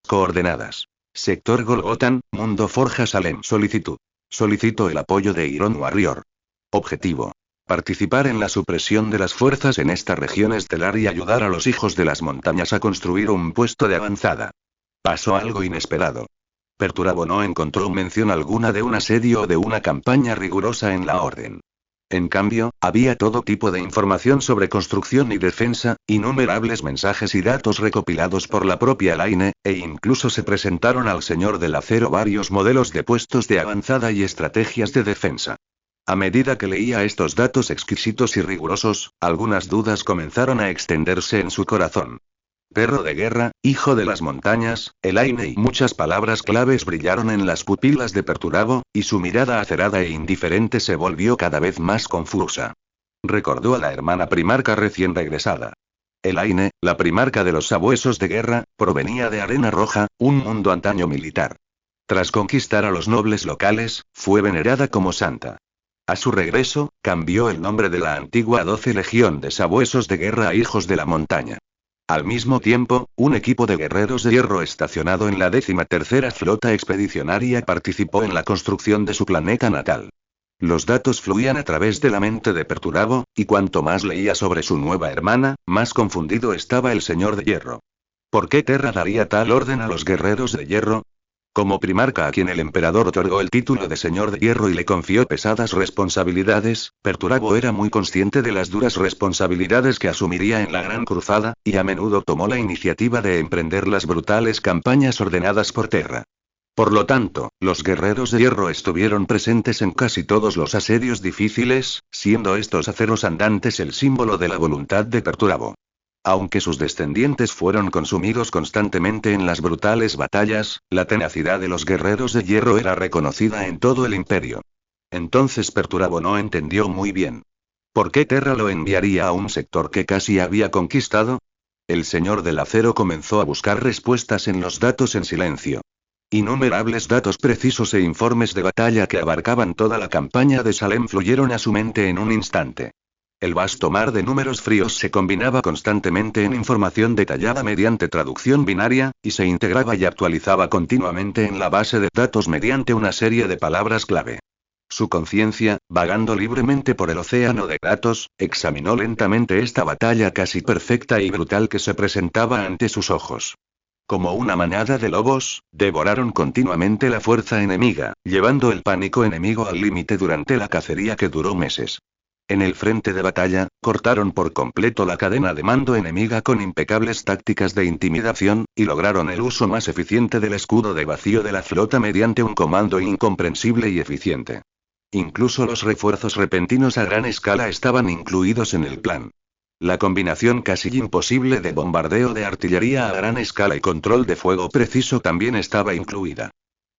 Coordenadas. Sector Golgotan, Mundo Forja Salem. Solicitud. Solicito el apoyo de Iron Warrior. Objetivo. Participar en la supresión de las fuerzas en esta región estelar y ayudar a los hijos de las montañas a construir un puesto de avanzada. Pasó algo inesperado. Perturabo no encontró mención alguna de un asedio o de una campaña rigurosa en la orden. En cambio, había todo tipo de información sobre construcción y defensa, innumerables mensajes y datos recopilados por la propia Elaine, e incluso se presentaron al Señor del Acero varios modelos de puestos de avanzada y estrategias de defensa. A medida que leía estos datos exquisitos y rigurosos, algunas dudas comenzaron a extenderse en su corazón. Perro de guerra, hijo de las montañas, Elaine y muchas palabras claves brillaron en las pupilas de Perturabo, y su mirada acerada e indiferente se volvió cada vez más confusa. Recordó a la hermana primarca recién regresada. Elaine, la primarca de los sabuesos de guerra, provenía de Arena Roja, un mundo antaño militar. Tras conquistar a los nobles locales, fue venerada como santa. A su regreso, cambió el nombre de la antigua 12 Legión de Sabuesos de Guerra a Hijos de la Montaña. Al mismo tiempo, un equipo de guerreros de hierro estacionado en la 13ª Flota Expedicionaria participó en la construcción de su planeta natal. Los datos fluían a través de la mente de Perturabo, y cuanto más leía sobre su nueva hermana, más confundido estaba el Señor de Hierro. ¿Por qué Terra daría tal orden a los guerreros de hierro? Como primarca a quien el emperador otorgó el título de Señor de Hierro y le confió pesadas responsabilidades, Perturabo era muy consciente de las duras responsabilidades que asumiría en la Gran Cruzada, y a menudo tomó la iniciativa de emprender las brutales campañas ordenadas por Terra. Por lo tanto, los guerreros de hierro estuvieron presentes en casi todos los asedios difíciles, siendo estos aceros andantes el símbolo de la voluntad de Perturabo. Aunque sus descendientes fueron consumidos constantemente en las brutales batallas, la tenacidad de los guerreros de hierro era reconocida en todo el imperio. Entonces Perturabo no entendió muy bien. ¿Por qué Terra lo enviaría a un sector que casi había conquistado? El Señor del Acero comenzó a buscar respuestas en los datos en silencio. Innumerables datos precisos e informes de batalla que abarcaban toda la campaña de Salem fluyeron a su mente en un instante. El vasto mar de números fríos se combinaba constantemente en información detallada mediante traducción binaria, y se integraba y actualizaba continuamente en la base de datos mediante una serie de palabras clave. Su conciencia, vagando libremente por el océano de datos, examinó lentamente esta batalla casi perfecta y brutal que se presentaba ante sus ojos. Como una manada de lobos, devoraron continuamente la fuerza enemiga, llevando el pánico enemigo al límite durante la cacería que duró meses. En el frente de batalla, cortaron por completo la cadena de mando enemiga con impecables tácticas de intimidación, y lograron el uso más eficiente del escudo de vacío de la flota mediante un comando incomprensible y eficiente. Incluso los refuerzos repentinos a gran escala estaban incluidos en el plan. La combinación casi imposible de bombardeo de artillería a gran escala y control de fuego preciso también estaba incluida.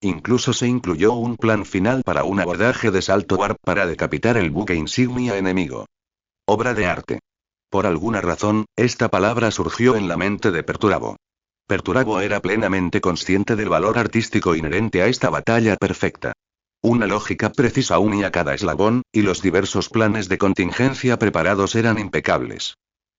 Incluso se incluyó un plan final para un abordaje de salto warp para decapitar el buque insignia enemigo. Obra de arte. Por alguna razón, esta palabra surgió en la mente de Perturabo. Perturabo era plenamente consciente del valor artístico inherente a esta batalla perfecta. Una lógica precisa unía cada eslabón, y los diversos planes de contingencia preparados eran impecables.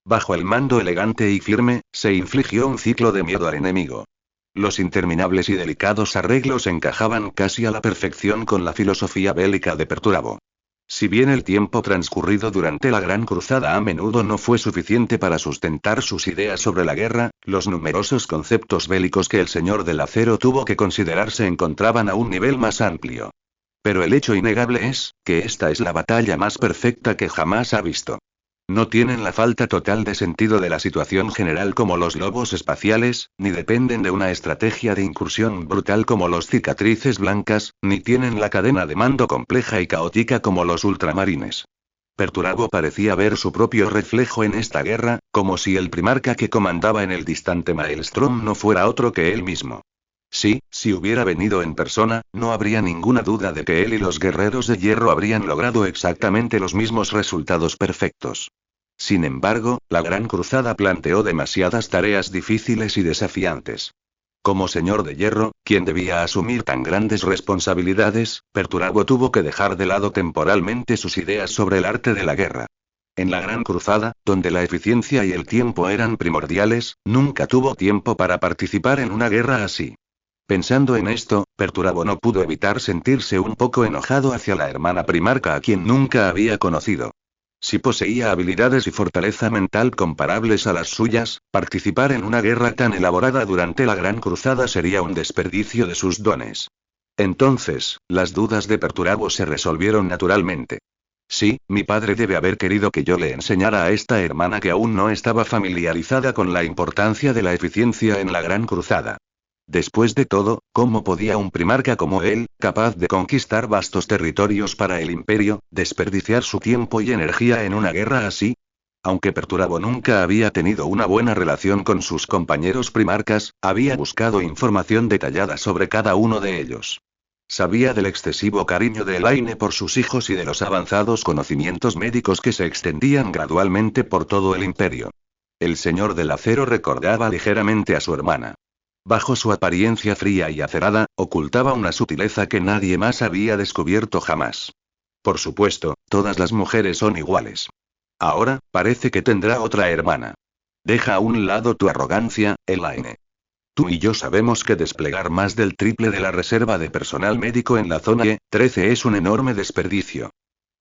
Bajo el mando elegante y firme, se infligió un ciclo de miedo al enemigo. Los interminables y delicados arreglos encajaban casi a la perfección con la filosofía bélica de Perturabo. Si bien el tiempo transcurrido durante la Gran Cruzada a menudo no fue suficiente para sustentar sus ideas sobre la guerra, los numerosos conceptos bélicos que el Señor del Acero tuvo que considerar se encontraban a un nivel más amplio. Pero el hecho innegable es, que esta es la batalla más perfecta que jamás ha visto. No tienen la falta total de sentido de la situación general como los lobos espaciales, ni dependen de una estrategia de incursión brutal como los cicatrices blancas, ni tienen la cadena de mando compleja y caótica como los ultramarines. Perturabo parecía ver su propio reflejo en esta guerra, como si el primarca que comandaba en el distante Maelstrom no fuera otro que él mismo. Sí, si hubiera venido en persona, no habría ninguna duda de que él y los guerreros de hierro habrían logrado exactamente los mismos resultados perfectos. Sin embargo, la Gran Cruzada planteó demasiadas tareas difíciles y desafiantes. Como señor de hierro, quien debía asumir tan grandes responsabilidades, Perturabo tuvo que dejar de lado temporalmente sus ideas sobre el arte de la guerra. En la Gran Cruzada, donde la eficiencia y el tiempo eran primordiales, nunca tuvo tiempo para participar en una guerra así. Pensando en esto, Perturabo no pudo evitar sentirse un poco enojado hacia la hermana primarca a quien nunca había conocido. Si poseía habilidades y fortaleza mental comparables a las suyas, participar en una guerra tan elaborada durante la Gran Cruzada sería un desperdicio de sus dones. Entonces, las dudas de Perturabo se resolvieron naturalmente. Sí, mi padre debe haber querido que yo le enseñara a esta hermana que aún no estaba familiarizada con la importancia de la eficiencia en la Gran Cruzada. Después de todo, ¿cómo podía un primarca como él, capaz de conquistar vastos territorios para el imperio, desperdiciar su tiempo y energía en una guerra así? Aunque Perturabo nunca había tenido una buena relación con sus compañeros primarcas, había buscado información detallada sobre cada uno de ellos. Sabía del excesivo cariño de Elaine por sus hijos y de los avanzados conocimientos médicos que se extendían gradualmente por todo el imperio. El Señor del Acero recordaba ligeramente a su hermana. Bajo su apariencia fría y acerada, ocultaba una sutileza que nadie más había descubierto jamás. Por supuesto, todas las mujeres son iguales. Ahora, parece que tendrá otra hermana. Deja a un lado tu arrogancia, Elaine. Tú y yo sabemos que desplegar más del triple de la reserva de personal médico en la zona E-13 es un enorme desperdicio.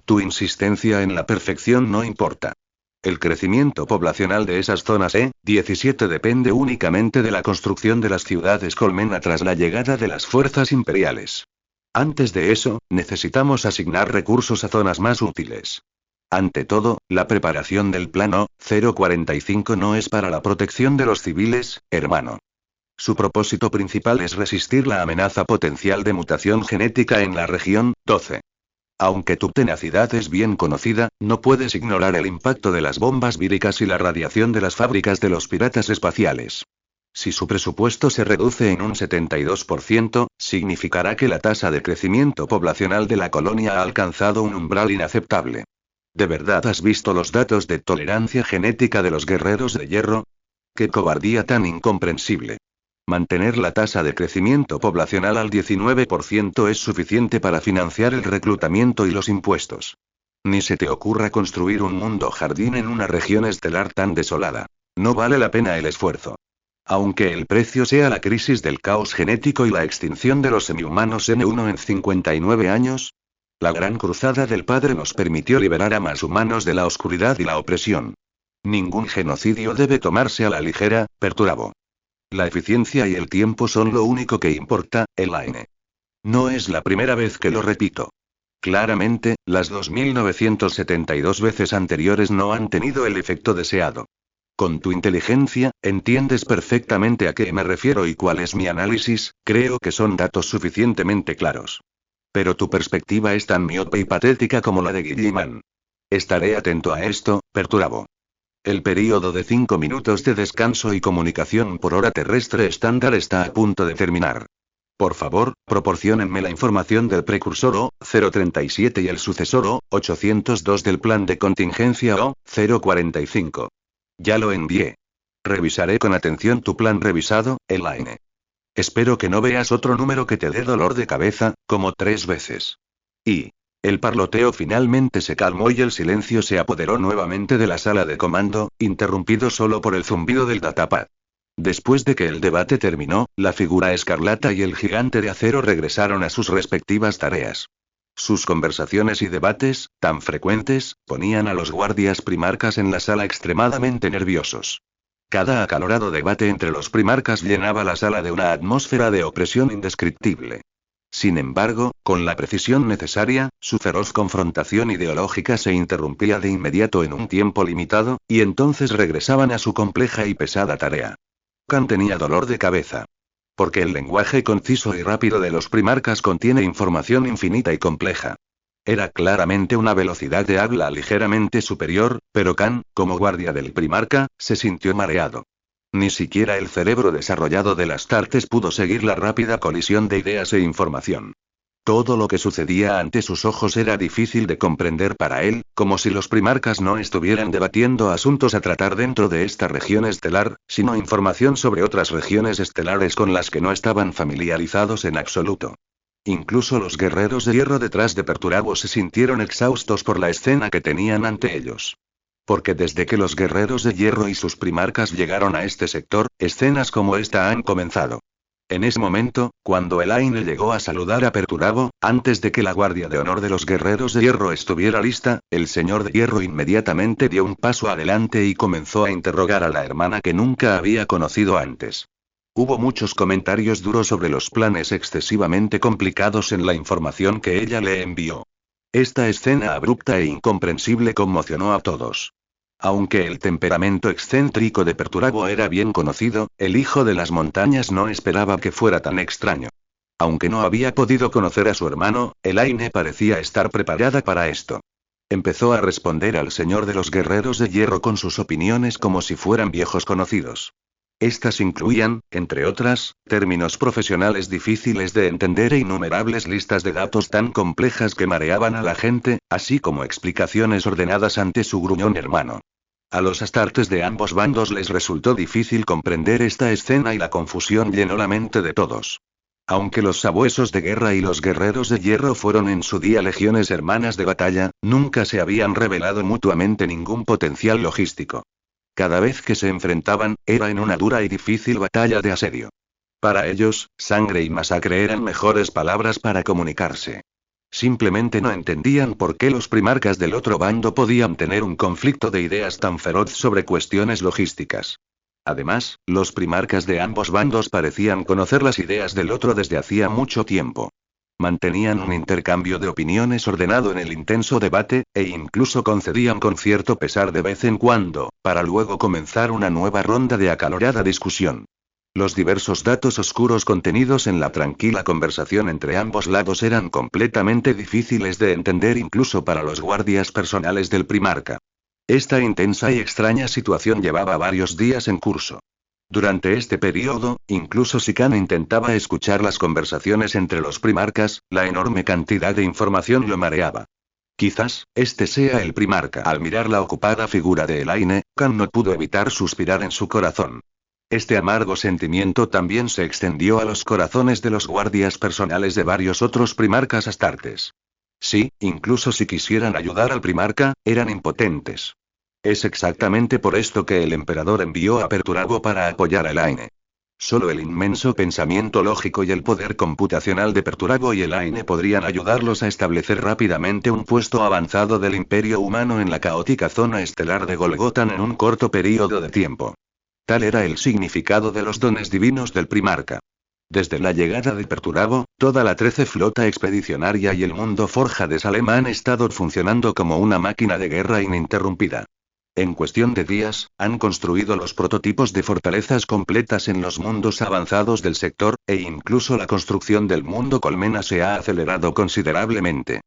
Tu insistencia en la perfección no importa. El crecimiento poblacional de esas zonas E-17 depende únicamente de la construcción de las ciudades colmena tras la llegada de las fuerzas imperiales. Antes de eso, necesitamos asignar recursos a zonas más útiles. Ante todo, la preparación del plano 045 no es para la protección de los civiles, hermano. Su propósito principal es resistir la amenaza potencial de mutación genética en la región 12. Aunque tu tenacidad es bien conocida, no puedes ignorar el impacto de las bombas víricas y la radiación de las fábricas de los piratas espaciales. Si su presupuesto se reduce en un 72%, significará que la tasa de crecimiento poblacional de la colonia ha alcanzado un umbral inaceptable. ¿De verdad has visto los datos de tolerancia genética de los guerreros de hierro? ¡Qué cobardía tan incomprensible! Mantener la tasa de crecimiento poblacional al 19% es suficiente para financiar el reclutamiento y los impuestos. Ni se te ocurra construir un mundo jardín en una región estelar tan desolada. No vale la pena el esfuerzo. Aunque el precio sea la crisis del caos genético y la extinción de los semihumanos N1 en 59 años. La Gran Cruzada del Padre nos permitió liberar a más humanos de la oscuridad y la opresión. Ningún genocidio debe tomarse a la ligera, Perturabo. La eficiencia y el tiempo son lo único que importa, Elaine. No es la primera vez que lo repito. Claramente, las 2972 veces anteriores no han tenido el efecto deseado. Con tu inteligencia, entiendes perfectamente a qué me refiero y cuál es mi análisis, creo que son datos suficientemente claros. Pero tu perspectiva es tan miope y patética como la de Guilliman. Estaré atento a esto, Perturabo. El período de 5 minutos de descanso y comunicación por hora terrestre estándar está a punto de terminar. Por favor, proporciónenme la información del precursor O-037 y el sucesor O-802 del plan de contingencia O-045. Ya lo envié. Revisaré con atención tu plan revisado, Elaine. Espero que no veas otro número que te dé dolor de cabeza, como 3 veces. Y... El parloteo finalmente se calmó y el silencio se apoderó nuevamente de la sala de comando, interrumpido solo por el zumbido del datapad. Después de que el debate terminó, la figura escarlata y el gigante de acero regresaron a sus respectivas tareas. Sus conversaciones y debates, tan frecuentes, ponían a los guardias primarcas en la sala extremadamente nerviosos. Cada acalorado debate entre los primarcas llenaba la sala de una atmósfera de opresión indescriptible. Sin embargo, con la precisión necesaria, su feroz confrontación ideológica se interrumpía de inmediato en un tiempo limitado, y entonces regresaban a su compleja y pesada tarea. Khan tenía dolor de cabeza. Porque el lenguaje conciso y rápido de los primarcas contiene información infinita y compleja. Era claramente una velocidad de habla ligeramente superior, pero Khan, como guardia del primarca, se sintió mareado. Ni siquiera el cerebro desarrollado de las Astartes pudo seguir la rápida colisión de ideas e información. Todo lo que sucedía ante sus ojos era difícil de comprender para él, como si los primarcas no estuvieran debatiendo asuntos a tratar dentro de esta región estelar, sino información sobre otras regiones estelares con las que no estaban familiarizados en absoluto. Incluso los guerreros de hierro detrás de Perturabo se sintieron exhaustos por la escena que tenían ante ellos. Porque desde que los guerreros de hierro y sus primarcas llegaron a este sector, escenas como esta han comenzado. En ese momento, cuando Elaine llegó a saludar a Perturabo, antes de que la guardia de honor de los guerreros de hierro estuviera lista, el señor de hierro inmediatamente dio un paso adelante y comenzó a interrogar a la hermana que nunca había conocido antes. Hubo muchos comentarios duros sobre los planes excesivamente complicados en la información que ella le envió. Esta escena abrupta e incomprensible conmocionó a todos. Aunque el temperamento excéntrico de Perturabo era bien conocido, el hijo de las montañas no esperaba que fuera tan extraño. Aunque no había podido conocer a su hermano, Elaine parecía estar preparada para esto. Empezó a responder al señor de los guerreros de hierro con sus opiniones como si fueran viejos conocidos. Estas incluían, entre otras, términos profesionales difíciles de entender e innumerables listas de datos tan complejas que mareaban a la gente, así como explicaciones ordenadas ante su gruñón hermano. A los astartes de ambos bandos les resultó difícil comprender esta escena y la confusión llenó la mente de todos. Aunque los sabuesos de guerra y los guerreros de hierro fueron en su día legiones hermanas de batalla, nunca se habían revelado mutuamente ningún potencial logístico. Cada vez que se enfrentaban, era en una dura y difícil batalla de asedio. Para ellos, sangre y masacre eran mejores palabras para comunicarse. Simplemente no entendían por qué los primarcas del otro bando podían tener un conflicto de ideas tan feroz sobre cuestiones logísticas. Además, los primarcas de ambos bandos parecían conocer las ideas del otro desde hacía mucho tiempo. Mantenían un intercambio de opiniones ordenado en el intenso debate, e incluso concedían con cierto pesar de vez en cuando, para luego comenzar una nueva ronda de acalorada discusión. Los diversos datos oscuros contenidos en la tranquila conversación entre ambos lados eran completamente difíciles de entender incluso para los guardias personales del primarca. Esta intensa y extraña situación llevaba varios días en curso. Durante este periodo, incluso si Khan intentaba escuchar las conversaciones entre los primarcas, la enorme cantidad de información lo mareaba. Quizás, este sea el primarca. Al mirar la ocupada figura de Elaine, Khan no pudo evitar suspirar en su corazón. Este amargo sentimiento también se extendió a los corazones de los guardias personales de varios otros primarcas astartes. Sí, incluso si quisieran ayudar al primarca, eran impotentes. Es exactamente por esto que el emperador envió a Perturabo para apoyar a Elaine. Solo el inmenso pensamiento lógico y el poder computacional de Perturabo y Elaine podrían ayudarlos a establecer rápidamente un puesto avanzado del imperio humano en la caótica zona estelar de Golgotan en un corto período de tiempo. Tal era el significado de los dones divinos del primarca. Desde la llegada de Perturabo, toda la 13 flota expedicionaria y el mundo forja de Salem han estado funcionando como una máquina de guerra ininterrumpida. En cuestión de días, han construido los prototipos de fortalezas completas en los mundos avanzados del sector, e incluso la construcción del mundo colmena se ha acelerado considerablemente.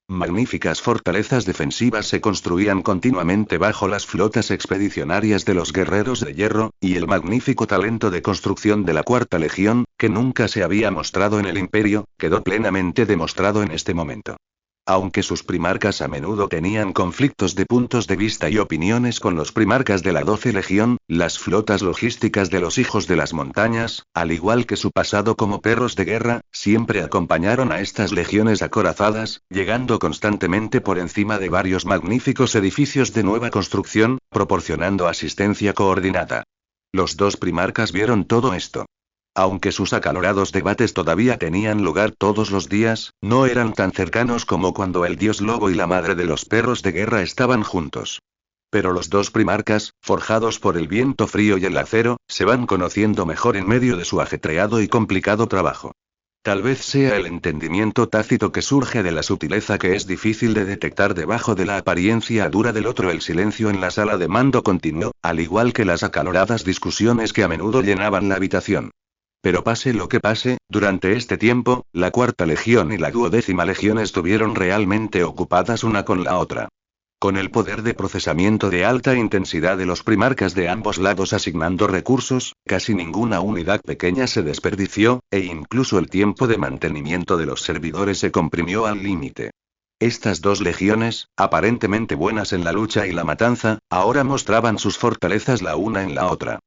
Magníficas fortalezas defensivas se construían continuamente bajo las flotas expedicionarias de los guerreros de hierro, y el magnífico talento de construcción de la Cuarta Legión, que nunca se había mostrado en el Imperio, quedó plenamente demostrado en este momento. Aunque sus primarcas a menudo tenían conflictos de puntos de vista y opiniones con los primarcas de la 12 Legión, las flotas logísticas de los Hijos de las Montañas, al igual que su pasado como perros de guerra, siempre acompañaron a estas legiones acorazadas, llegando constantemente por encima de varios magníficos edificios de nueva construcción, proporcionando asistencia coordinada. Los dos primarcas vieron todo esto. Aunque sus acalorados debates todavía tenían lugar todos los días, no eran tan cercanos como cuando el dios lobo y la madre de los perros de guerra estaban juntos. Pero los dos primarcas, forjados por el viento frío y el acero, se van conociendo mejor en medio de su ajetreado y complicado trabajo. Tal vez sea el entendimiento tácito que surge de la sutileza que es difícil de detectar debajo de la apariencia dura del otro. El silencio en la sala de mando continuó, al igual que las acaloradas discusiones que a menudo llenaban la habitación. Pero pase lo que pase, durante este tiempo, la Cuarta Legión y la 12ª Legión estuvieron realmente ocupadas una con la otra. Con el poder de procesamiento de alta intensidad de los primarcas de ambos lados asignando recursos, casi ninguna unidad pequeña se desperdició, e incluso el tiempo de mantenimiento de los servidores se comprimió al límite. Estas dos legiones, aparentemente buenas en la lucha y la matanza, ahora mostraban sus fortalezas la una en la otra.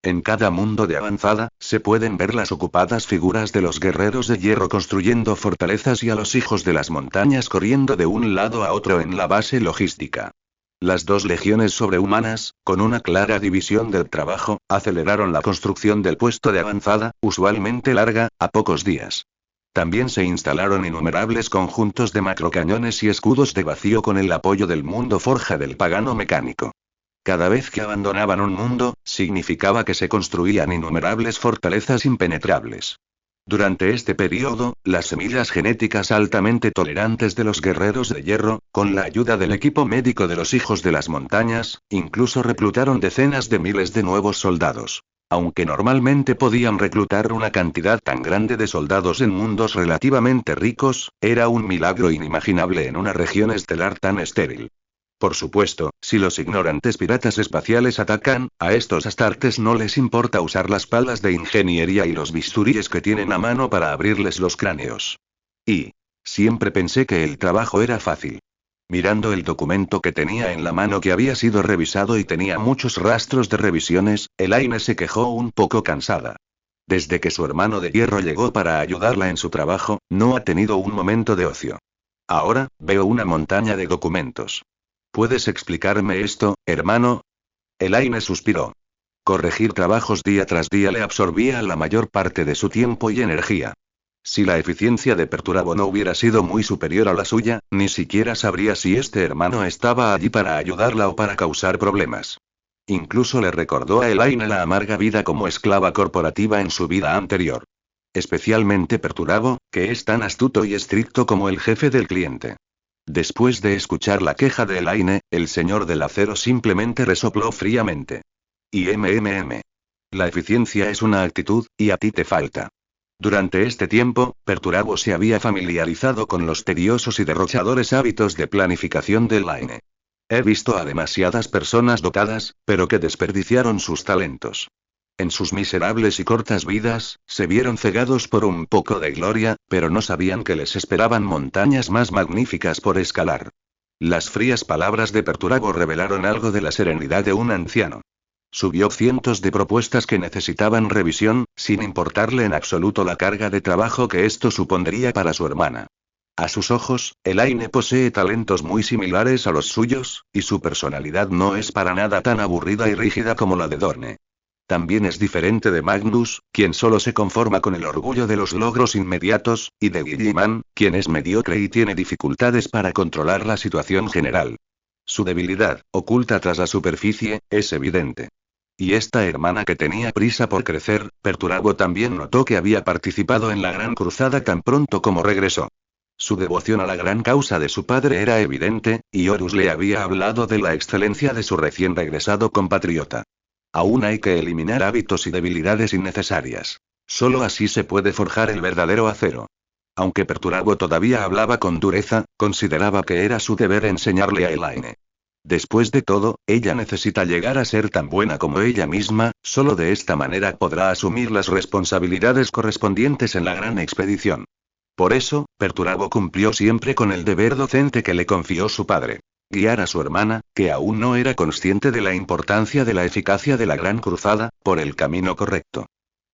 En cada mundo de avanzada, se pueden ver las ocupadas figuras de los guerreros de hierro construyendo fortalezas y a los Hijos de las Montañas corriendo de un lado a otro en la base logística. Las dos legiones sobrehumanas, con una clara división del trabajo, aceleraron la construcción del puesto de avanzada, usualmente larga, a pocos días. También se instalaron innumerables conjuntos de macrocañones y escudos de vacío con el apoyo del mundo forja del pagano mecánico. Cada vez que abandonaban un mundo, significaba que se construían innumerables fortalezas impenetrables. Durante este periodo, las semillas genéticas altamente tolerantes de los guerreros de hierro, con la ayuda del equipo médico de los Hijos de las Montañas, incluso reclutaron decenas de miles de nuevos soldados. Aunque normalmente podían reclutar una cantidad tan grande de soldados en mundos relativamente ricos, era un milagro inimaginable en una región estelar tan estéril. Por supuesto, si los ignorantes piratas espaciales atacan, a estos astartes no les importa usar las palas de ingeniería y los bisturíes que tienen a mano para abrirles los cráneos. Y siempre pensé que el trabajo era fácil. Mirando el documento que tenía en la mano que había sido revisado y tenía muchos rastros de revisiones, Elaine se quejó un poco cansada. Desde que su hermano de hierro llegó para ayudarla en su trabajo, no ha tenido un momento de ocio. Ahora, veo una montaña de documentos. ¿Puedes explicarme esto, hermano? Elaine suspiró. Corregir trabajos día tras día le absorbía la mayor parte de su tiempo y energía. Si la eficiencia de Perturabo no hubiera sido muy superior a la suya, ni siquiera sabría si este hermano estaba allí para ayudarla o para causar problemas. Incluso le recordó a Elaine la amarga vida como esclava corporativa en su vida anterior. Especialmente Perturabo, que es tan astuto y estricto como el jefe del cliente. Después de escuchar la queja de Elaine, el señor del acero simplemente resopló fríamente. Y la eficiencia es una actitud, y a ti te falta. Durante este tiempo, Perturabo se había familiarizado con los tediosos y derrochadores hábitos de planificación de Elaine. He visto a demasiadas personas dotadas, pero que desperdiciaron sus talentos. En sus miserables y cortas vidas, se vieron cegados por un poco de gloria, pero no sabían que les esperaban montañas más magníficas por escalar. Las frías palabras de Perturabo revelaron algo de la serenidad de un anciano. Subió cientos de propuestas que necesitaban revisión, sin importarle en absoluto la carga de trabajo que esto supondría para su hermana. A sus ojos, Elaine posee talentos muy similares a los suyos, y su personalidad no es para nada tan aburrida y rígida como la de Dorne. También es diferente de Magnus, quien solo se conforma con el orgullo de los logros inmediatos, y de Guilliman, quien es mediocre y tiene dificultades para controlar la situación general. Su debilidad, oculta tras la superficie, es evidente. Y esta hermana que tenía prisa por crecer, Perturabo también notó que había participado en la gran cruzada tan pronto como regresó. Su devoción a la gran causa de su padre era evidente, y Horus le había hablado de la excelencia de su recién regresado compatriota. Aún hay que eliminar hábitos y debilidades innecesarias. Solo así se puede forjar el verdadero acero. Aunque Perturabo todavía hablaba con dureza, consideraba que era su deber enseñarle a Elaine. Después de todo, ella necesita llegar a ser tan buena como ella misma, solo de esta manera podrá asumir las responsabilidades correspondientes en la gran expedición. Por eso, Perturabo cumplió siempre con el deber docente que le confió su padre. Guiar a su hermana, que aún no era consciente de la importancia de la eficacia de la gran cruzada, por el camino correcto.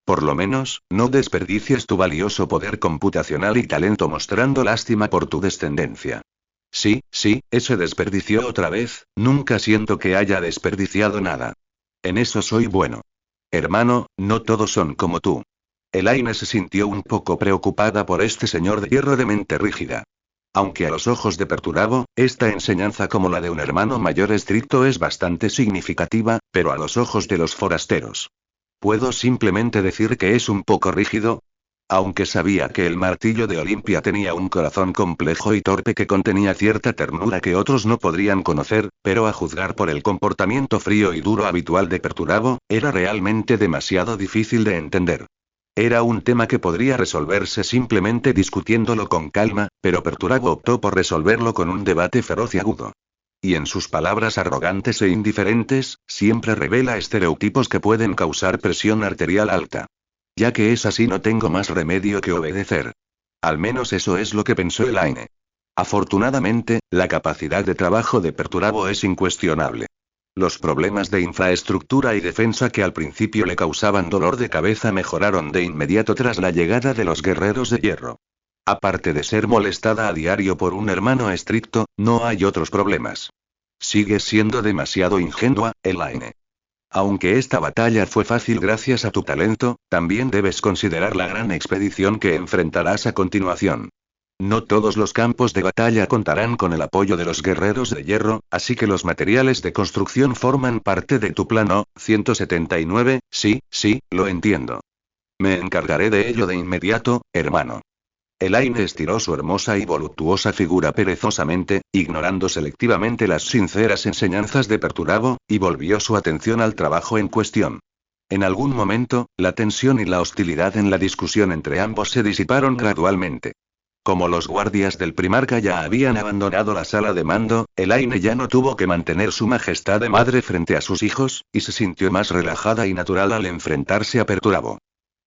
Por lo menos, no desperdicies tu valioso poder computacional y talento mostrando lástima por tu descendencia. Sí, ese desperdició otra vez, nunca siento que haya desperdiciado nada. En eso soy bueno. Hermano, no todos son como tú. Elaine se sintió un poco preocupada por este señor de hierro de mente rígida. Aunque a los ojos de Perturabo, esta enseñanza como la de un hermano mayor estricto es bastante significativa, pero a los ojos de los forasteros. ¿Puedo simplemente decir que es un poco rígido? Aunque sabía que el martillo de Olimpia tenía un corazón complejo y torpe que contenía cierta ternura que otros no podrían conocer, pero a juzgar por el comportamiento frío y duro habitual de Perturabo, era realmente demasiado difícil de entender. Era un tema que podría resolverse simplemente discutiéndolo con calma, pero Perturabo optó por resolverlo con un debate feroz y agudo. Y en sus palabras arrogantes e indiferentes, siempre revela estereotipos que pueden causar presión arterial alta. Ya que es así, no tengo más remedio que obedecer. Al menos eso es lo que pensó Elaine. Afortunadamente, la capacidad de trabajo de Perturabo es incuestionable. Los problemas de infraestructura y defensa que al principio le causaban dolor de cabeza mejoraron de inmediato tras la llegada de los guerreros de hierro. Aparte de ser molestada a diario por un hermano estricto, no hay otros problemas. Sigues siendo demasiado ingenua, Elaine. Aunque esta batalla fue fácil gracias a tu talento, también debes considerar la gran expedición que enfrentarás a continuación. No todos los campos de batalla contarán con el apoyo de los guerreros de hierro, así que los materiales de construcción forman parte de tu plano. 179, sí, lo entiendo. Me encargaré de ello de inmediato, hermano. Elaine estiró su hermosa y voluptuosa figura perezosamente, ignorando selectivamente las sinceras enseñanzas de Perturabo, y volvió su atención al trabajo en cuestión. En algún momento, la tensión y la hostilidad en la discusión entre ambos se disiparon gradualmente. Como los guardias del Primarca ya habían abandonado la sala de mando, Elaine ya no tuvo que mantener su majestad de madre frente a sus hijos, y se sintió más relajada y natural al enfrentarse a Perturabo.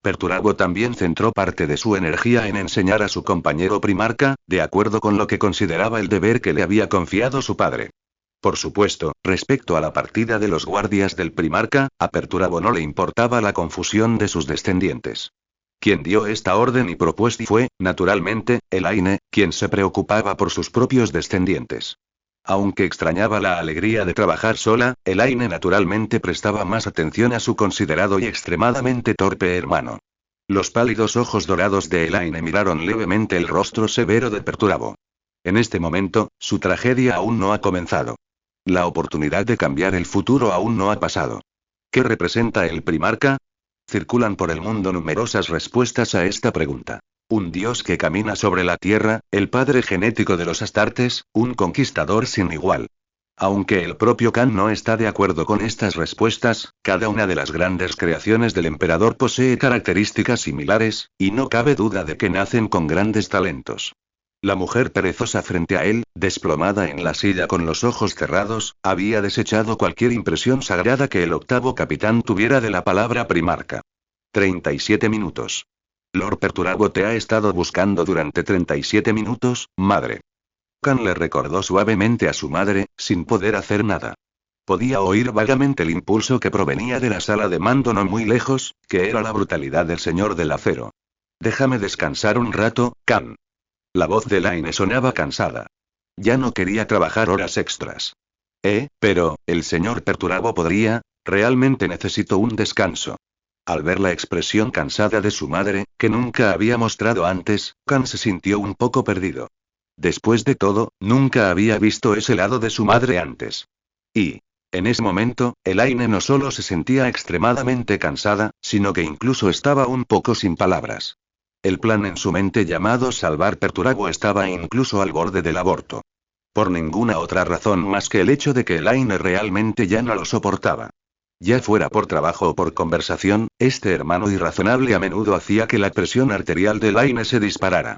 Perturabo también centró parte de su energía en enseñar a su compañero Primarca, de acuerdo con lo que consideraba el deber que le había confiado su padre. Por supuesto, respecto a la partida de los guardias del Primarca, a Perturabo no le importaba la confusión de sus descendientes. Quien dio esta orden y propuesta fue, naturalmente, Elaine, quien se preocupaba por sus propios descendientes. Aunque extrañaba la alegría de trabajar sola, Elaine naturalmente prestaba más atención a su considerado y extremadamente torpe hermano. Los pálidos ojos dorados de Elaine miraron levemente el rostro severo de Perturabo. En este momento, su tragedia aún no ha comenzado. La oportunidad de cambiar el futuro aún no ha pasado. ¿Qué representa el Primarca? Circulan por el mundo numerosas respuestas a esta pregunta. Un dios que camina sobre la tierra, el padre genético de los Astartes, un conquistador sin igual. Aunque el propio Khan no está de acuerdo con estas respuestas, cada una de las grandes creaciones del emperador posee características similares, y no cabe duda de que nacen con grandes talentos. La mujer perezosa frente a él, desplomada en la silla con los ojos cerrados, había desechado cualquier impresión sagrada que el octavo capitán tuviera de la palabra Primarca. 37 minutos. Lord Perturabo te ha estado buscando durante 37 minutos, madre. Khan le recordó suavemente a su madre, sin poder hacer nada. Podía oír vagamente el impulso que provenía de la sala de mando no muy lejos, que era la brutalidad del señor del acero. Déjame descansar un rato, Khan. La voz de Elaine sonaba cansada. Ya no quería trabajar horas extras. Pero, el señor Perturabo podría, realmente necesito un descanso. Al ver la expresión cansada de su madre, que nunca había mostrado antes, Khan se sintió un poco perdido. Después de todo, nunca había visto ese lado de su madre antes. Y En ese momento, Elaine no solo se sentía extremadamente cansada, sino que incluso estaba un poco sin palabras. El plan en su mente llamado salvar Perturabo estaba incluso al borde del aborto. Por ninguna otra razón más que el hecho de que Elaine realmente ya no lo soportaba. Ya fuera por trabajo o por conversación, este hermano irrazonable a menudo hacía que la presión arterial de Elaine se disparara.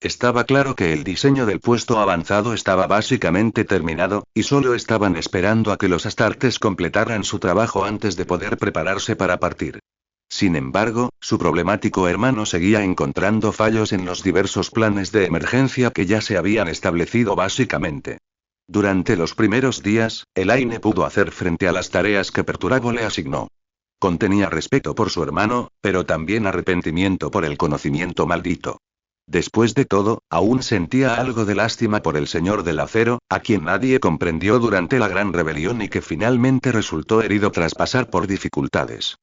Estaba claro que el diseño del puesto avanzado estaba básicamente terminado, y solo estaban esperando a que los Astartes completaran su trabajo antes de poder prepararse para partir. Sin embargo, su problemático hermano seguía encontrando fallos en los diversos planes de emergencia que ya se habían establecido básicamente. Durante los primeros días, Elaine pudo hacer frente a las tareas que Perturabo le asignó. Contenía respeto por su hermano, pero también arrepentimiento por el conocimiento maldito. Después de todo, aún sentía algo de lástima por el Señor del Acero, a quien nadie comprendió durante la Gran Rebelión y que finalmente resultó herido tras pasar por dificultades.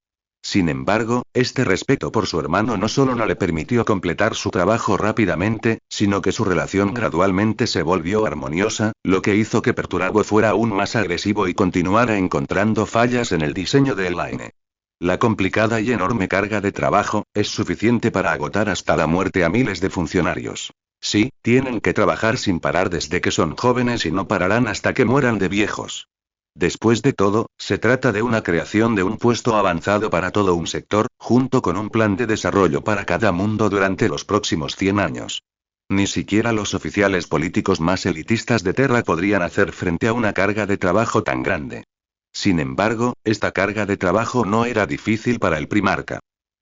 Sin embargo, este respeto por su hermano no solo no le permitió completar su trabajo rápidamente, sino que su relación gradualmente se volvió armoniosa, lo que hizo que Perturabo fuera aún más agresivo y continuara encontrando fallas en el diseño de Elaine. La complicada y enorme carga de trabajo es suficiente para agotar hasta la muerte a miles de funcionarios. Sí, tienen que trabajar sin parar desde que son jóvenes y no pararán hasta que mueran de viejos. Después de todo, se trata de una creación de un puesto avanzado para todo un sector, junto con un plan de desarrollo para cada mundo durante los próximos 100 años. Ni siquiera los oficiales políticos más elitistas de Terra podrían hacer frente a una carga de trabajo tan grande. Sin embargo, esta carga de trabajo no era difícil para el primarca.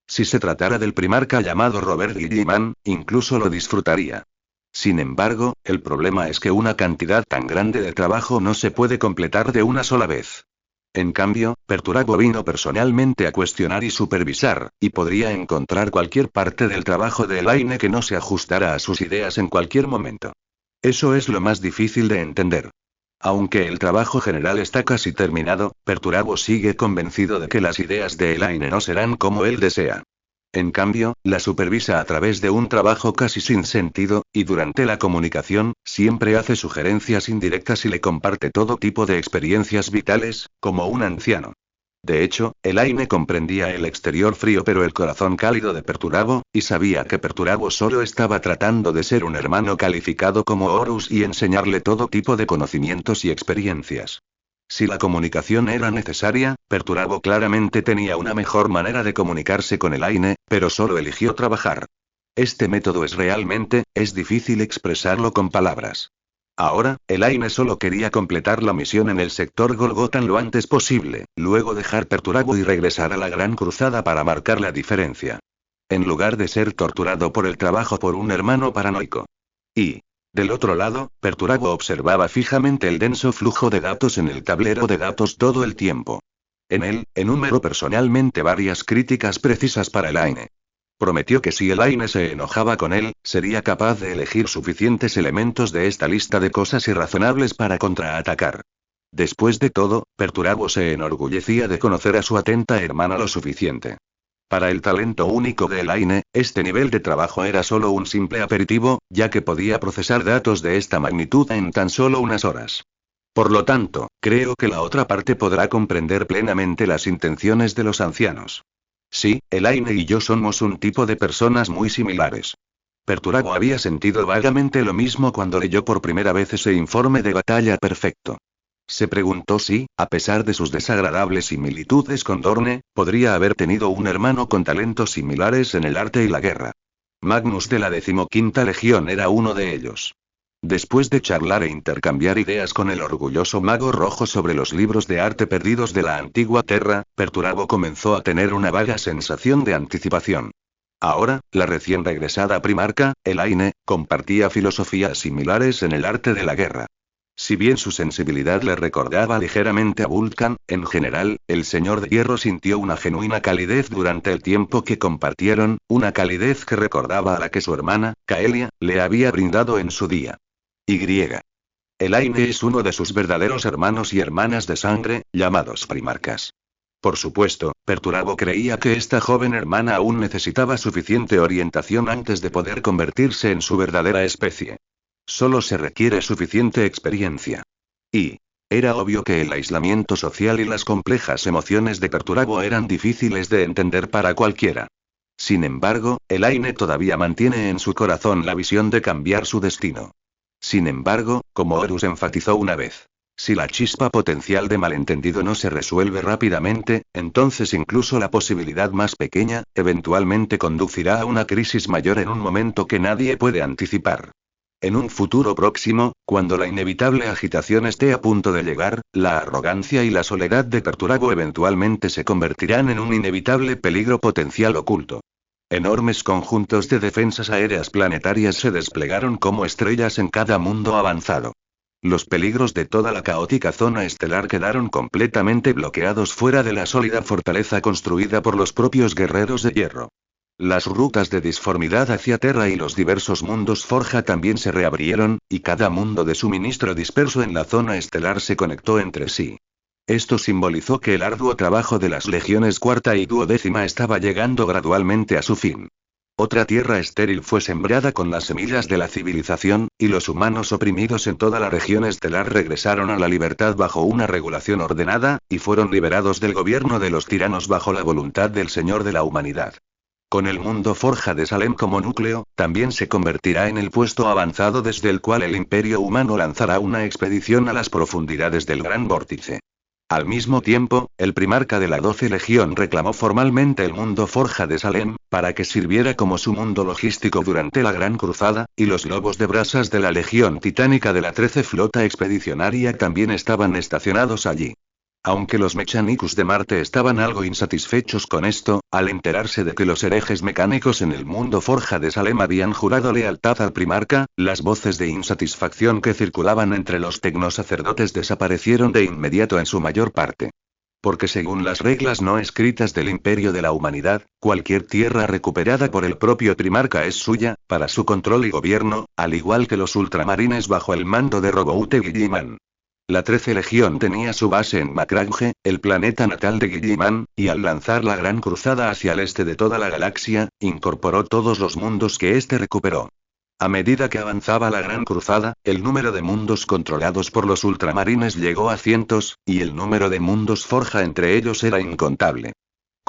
Si se tratara del primarca llamado Robert Guilliman, incluso lo disfrutaría. Sin embargo, el problema es que una cantidad tan grande de trabajo no se puede completar de una sola vez. En cambio, Perturabo vino personalmente a cuestionar y supervisar, y podría encontrar cualquier parte del trabajo de Elaine que no se ajustara a sus ideas en cualquier momento. Eso es lo más difícil de entender. Aunque el trabajo general está casi terminado, Perturabo sigue convencido de que las ideas de Elaine no serán como él desea. En cambio, la supervisa a través de un trabajo casi sin sentido, y durante la comunicación, siempre hace sugerencias indirectas y le comparte todo tipo de experiencias vitales, como un anciano. De hecho, Elaine comprendía el exterior frío pero el corazón cálido de Perturabo, y sabía que Perturabo solo estaba tratando de ser un hermano calificado como Horus y enseñarle todo tipo de conocimientos y experiencias. Si la comunicación era necesaria, Perturabo claramente tenía una mejor manera de comunicarse con Elaine, pero solo eligió trabajar. Este método es difícil expresarlo con palabras. Ahora, Elaine solo quería completar la misión en el sector Golgotan lo antes posible, luego dejar Perturabo y regresar a la Gran Cruzada para marcar la diferencia. En lugar de ser torturado por el trabajo por un hermano paranoico. Y, del otro lado, Perturabo observaba fijamente el denso flujo de datos en el tablero de datos todo el tiempo. En él, enumeró personalmente varias críticas precisas para Elaine. Prometió que si Elaine se enojaba con él, sería capaz de elegir suficientes elementos de esta lista de cosas irrazonables para contraatacar. Después de todo, Perturabo se enorgullecía de conocer a su atenta hermana lo suficiente. Para el talento único de Elaine, este nivel de trabajo era solo un simple aperitivo, ya que podía procesar datos de esta magnitud en tan solo unas horas. Por lo tanto, creo que la otra parte podrá comprender plenamente las intenciones de los ancianos. Sí, Elaine y yo somos un tipo de personas muy similares. Perturabo había sentido vagamente lo mismo cuando leyó por primera vez ese informe de batalla perfecto. Se preguntó si, a pesar de sus desagradables similitudes con Dorne, podría haber tenido un hermano con talentos similares en el arte y la guerra. Magnus de la 15ª Legión era uno de ellos. Después de charlar e intercambiar ideas con el orgulloso mago rojo sobre los libros de arte perdidos de la antigua Terra, Perturabo comenzó a tener una vaga sensación de anticipación. Ahora, la recién regresada primarca, Elaine, compartía filosofías similares en el arte de la guerra. Si bien su sensibilidad le recordaba ligeramente a Vulcan, en general, el Señor de Hierro sintió una genuina calidez durante el tiempo que compartieron, una calidez que recordaba a la que su hermana, Caelia, le había brindado en su día. Elaine es uno de sus verdaderos hermanos y hermanas de sangre, llamados primarcas. Por supuesto, Perturabo creía que esta joven hermana aún necesitaba suficiente orientación antes de poder convertirse en su verdadera especie. Solo se requiere suficiente experiencia. Y Era obvio que el aislamiento social y las complejas emociones de Perturabo eran difíciles de entender para cualquiera. Sin embargo, Elaine todavía mantiene en su corazón la visión de cambiar su destino. Sin embargo, como Horus enfatizó una vez, si la chispa potencial de malentendido no se resuelve rápidamente, entonces incluso la posibilidad más pequeña, eventualmente conducirá a una crisis mayor en un momento que nadie puede anticipar. En un futuro próximo, cuando la inevitable agitación esté a punto de llegar, la arrogancia y la soledad de Perturabo eventualmente se convertirán en un inevitable peligro potencial oculto. Enormes conjuntos de defensas aéreas planetarias se desplegaron como estrellas en cada mundo avanzado. Los peligros de toda la caótica zona estelar quedaron completamente bloqueados fuera de la sólida fortaleza construida por los propios guerreros de hierro. Las rutas de disformidad hacia Terra y los diversos mundos Forja también se reabrieron, y cada mundo de suministro disperso en la zona estelar se conectó entre sí. Esto simbolizó que el arduo trabajo de las legiones cuarta y duodécima estaba llegando gradualmente a su fin. Otra tierra estéril fue sembrada con las semillas de la civilización, y los humanos oprimidos en toda la región estelar regresaron a la libertad bajo una regulación ordenada, y fueron liberados del gobierno de los tiranos bajo la voluntad del Señor de la humanidad. Con el mundo Forja de Salem como núcleo, también se convertirá en el puesto avanzado desde el cual el Imperio Humano lanzará una expedición a las profundidades del Gran Vórtice. Al mismo tiempo, el primarca de la 12 Legión reclamó formalmente el mundo Forja de Salem, para que sirviera como su mundo logístico durante la Gran Cruzada, y los lobos de brasas de la Legión Titánica de la 13 Flota Expedicionaria también estaban estacionados allí. Aunque los Mechanicus de Marte estaban algo insatisfechos con esto, al enterarse de que los herejes mecánicos en el mundo Forja de Salem habían jurado lealtad al primarca, las voces de insatisfacción que circulaban entre los tecnosacerdotes desaparecieron de inmediato en su mayor parte. Porque según las reglas no escritas del Imperio de la Humanidad, cualquier tierra recuperada por el propio primarca es suya, para su control y gobierno, al igual que los ultramarines bajo el mando de Roboute Guilliman. La 13 Legión tenía su base en Macrange, el planeta natal de Guilliman, y al lanzar la gran cruzada hacia el este de toda la galaxia, incorporó todos los mundos que éste recuperó. A medida que avanzaba la gran cruzada, el número de mundos controlados por los ultramarines llegó a cientos, y el número de mundos Forja entre ellos era incontable.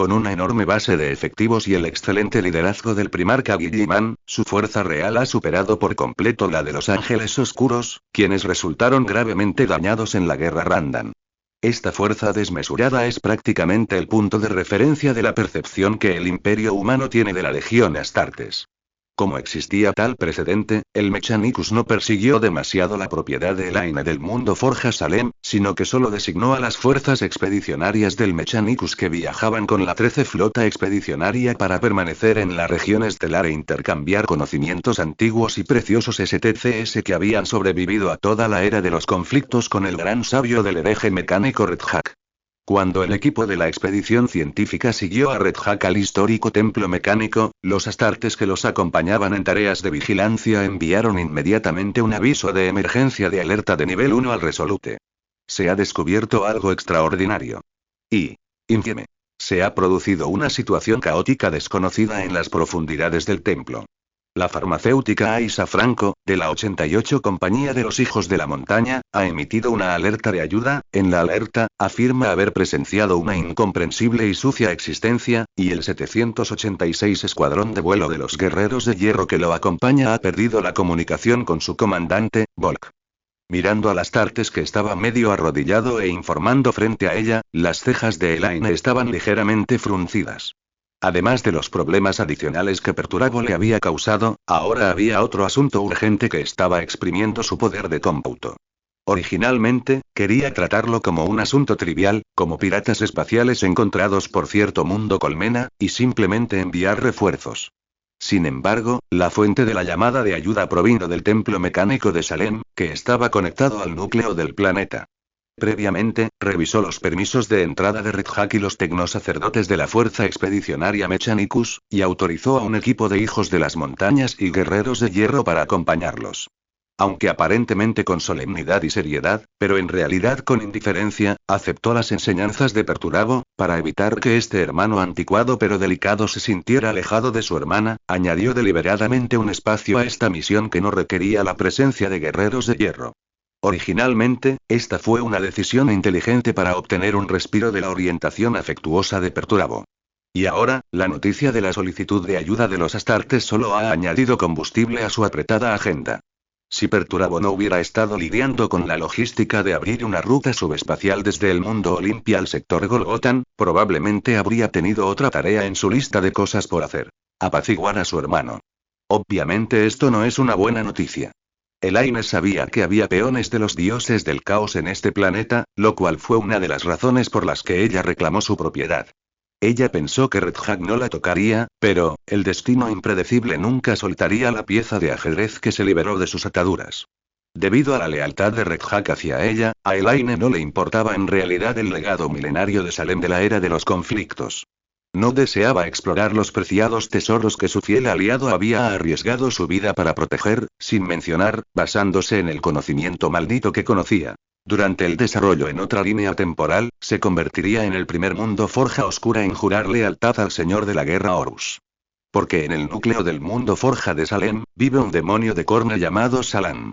Con una enorme base de efectivos y el excelente liderazgo del primarca Guilliman, su fuerza real ha superado por completo la de los Ángeles Oscuros, quienes resultaron gravemente dañados en la guerra Randan. Esta fuerza desmesurada es prácticamente el punto de referencia de la percepción que el Imperio Humano tiene de la Legión Astartes. Como existía tal precedente, el Mechanicus no persiguió demasiado la propiedad de Elaine del mundo Forja Salem, sino que solo designó a las fuerzas expedicionarias del Mechanicus que viajaban con la 13 Flota Expedicionaria para permanecer en la región estelar e intercambiar conocimientos antiguos y preciosos STCS que habían sobrevivido a toda la era de los conflictos con el gran sabio del hereje mecánico Redhack. Cuando el equipo de la expedición científica siguió a Redhack al histórico templo mecánico, los astartes que los acompañaban en tareas de vigilancia enviaron inmediatamente un aviso de emergencia de alerta de nivel 1 al Resolute. Se ha descubierto algo extraordinario. Infieme. Se ha producido una situación caótica desconocida en las profundidades del templo. La farmacéutica Aisa Franco, de la 88 Compañía de los Hijos de la Montaña, ha emitido una alerta de ayuda. En la alerta, afirma haber presenciado una incomprensible y sucia existencia, y el 786 Escuadrón de Vuelo de los Guerreros de Hierro que lo acompaña ha perdido la comunicación con su comandante, Volk. Mirando al Astartes que estaba medio arrodillado e informando frente a ella, las cejas de Elaine estaban ligeramente fruncidas. Además de los problemas adicionales que Perturabo le había causado, ahora había otro asunto urgente que estaba exprimiendo su poder de cómputo. Originalmente, quería tratarlo como un asunto trivial, como piratas espaciales encontrados por cierto mundo colmena, y simplemente enviar refuerzos. Sin embargo, la fuente de la llamada de ayuda provino del templo mecánico de Salem, que estaba conectado al núcleo del planeta. Previamente, revisó los permisos de entrada de Redhack y los tecnosacerdotes de la Fuerza Expedicionaria Mechanicus, y autorizó a un equipo de hijos de las montañas y guerreros de hierro para acompañarlos. Aunque aparentemente con solemnidad y seriedad, pero en realidad con indiferencia, aceptó las enseñanzas de Perturabo, para evitar que este hermano anticuado pero delicado se sintiera alejado de su hermana, añadió deliberadamente un espacio a esta misión que no requería la presencia de guerreros de hierro. Originalmente, esta fue una decisión inteligente para obtener un respiro de la orientación afectuosa de Perturabo. Y ahora, la noticia de la solicitud de ayuda de los Astartes solo ha añadido combustible a su apretada agenda. Si Perturabo no hubiera estado lidiando con la logística de abrir una ruta subespacial desde el mundo Olimpia al sector Golgotan, probablemente habría tenido otra tarea en su lista de cosas por hacer: apaciguar a su hermano. Obviamente esto no es una buena noticia. Elaine sabía que había peones de los dioses del caos en este planeta, lo cual fue una de las razones por las que ella reclamó su propiedad. Ella pensó que Redhawk no la tocaría, pero, el destino impredecible nunca soltaría la pieza de ajedrez que se liberó de sus ataduras. Debido a la lealtad de Redhawk hacia ella, a Elaine no le importaba en realidad el legado milenario de Salem de la era de los conflictos. No deseaba explorar los preciados tesoros que su fiel aliado había arriesgado su vida para proteger, sin mencionar, basándose en el conocimiento maldito que conocía. Durante el desarrollo en otra línea temporal, se convertiría en el primer mundo Forja Oscura en jurar lealtad al Señor de la Guerra Horus. Porque en el núcleo del mundo Forja de Salem, vive un demonio de Corne llamado Salan.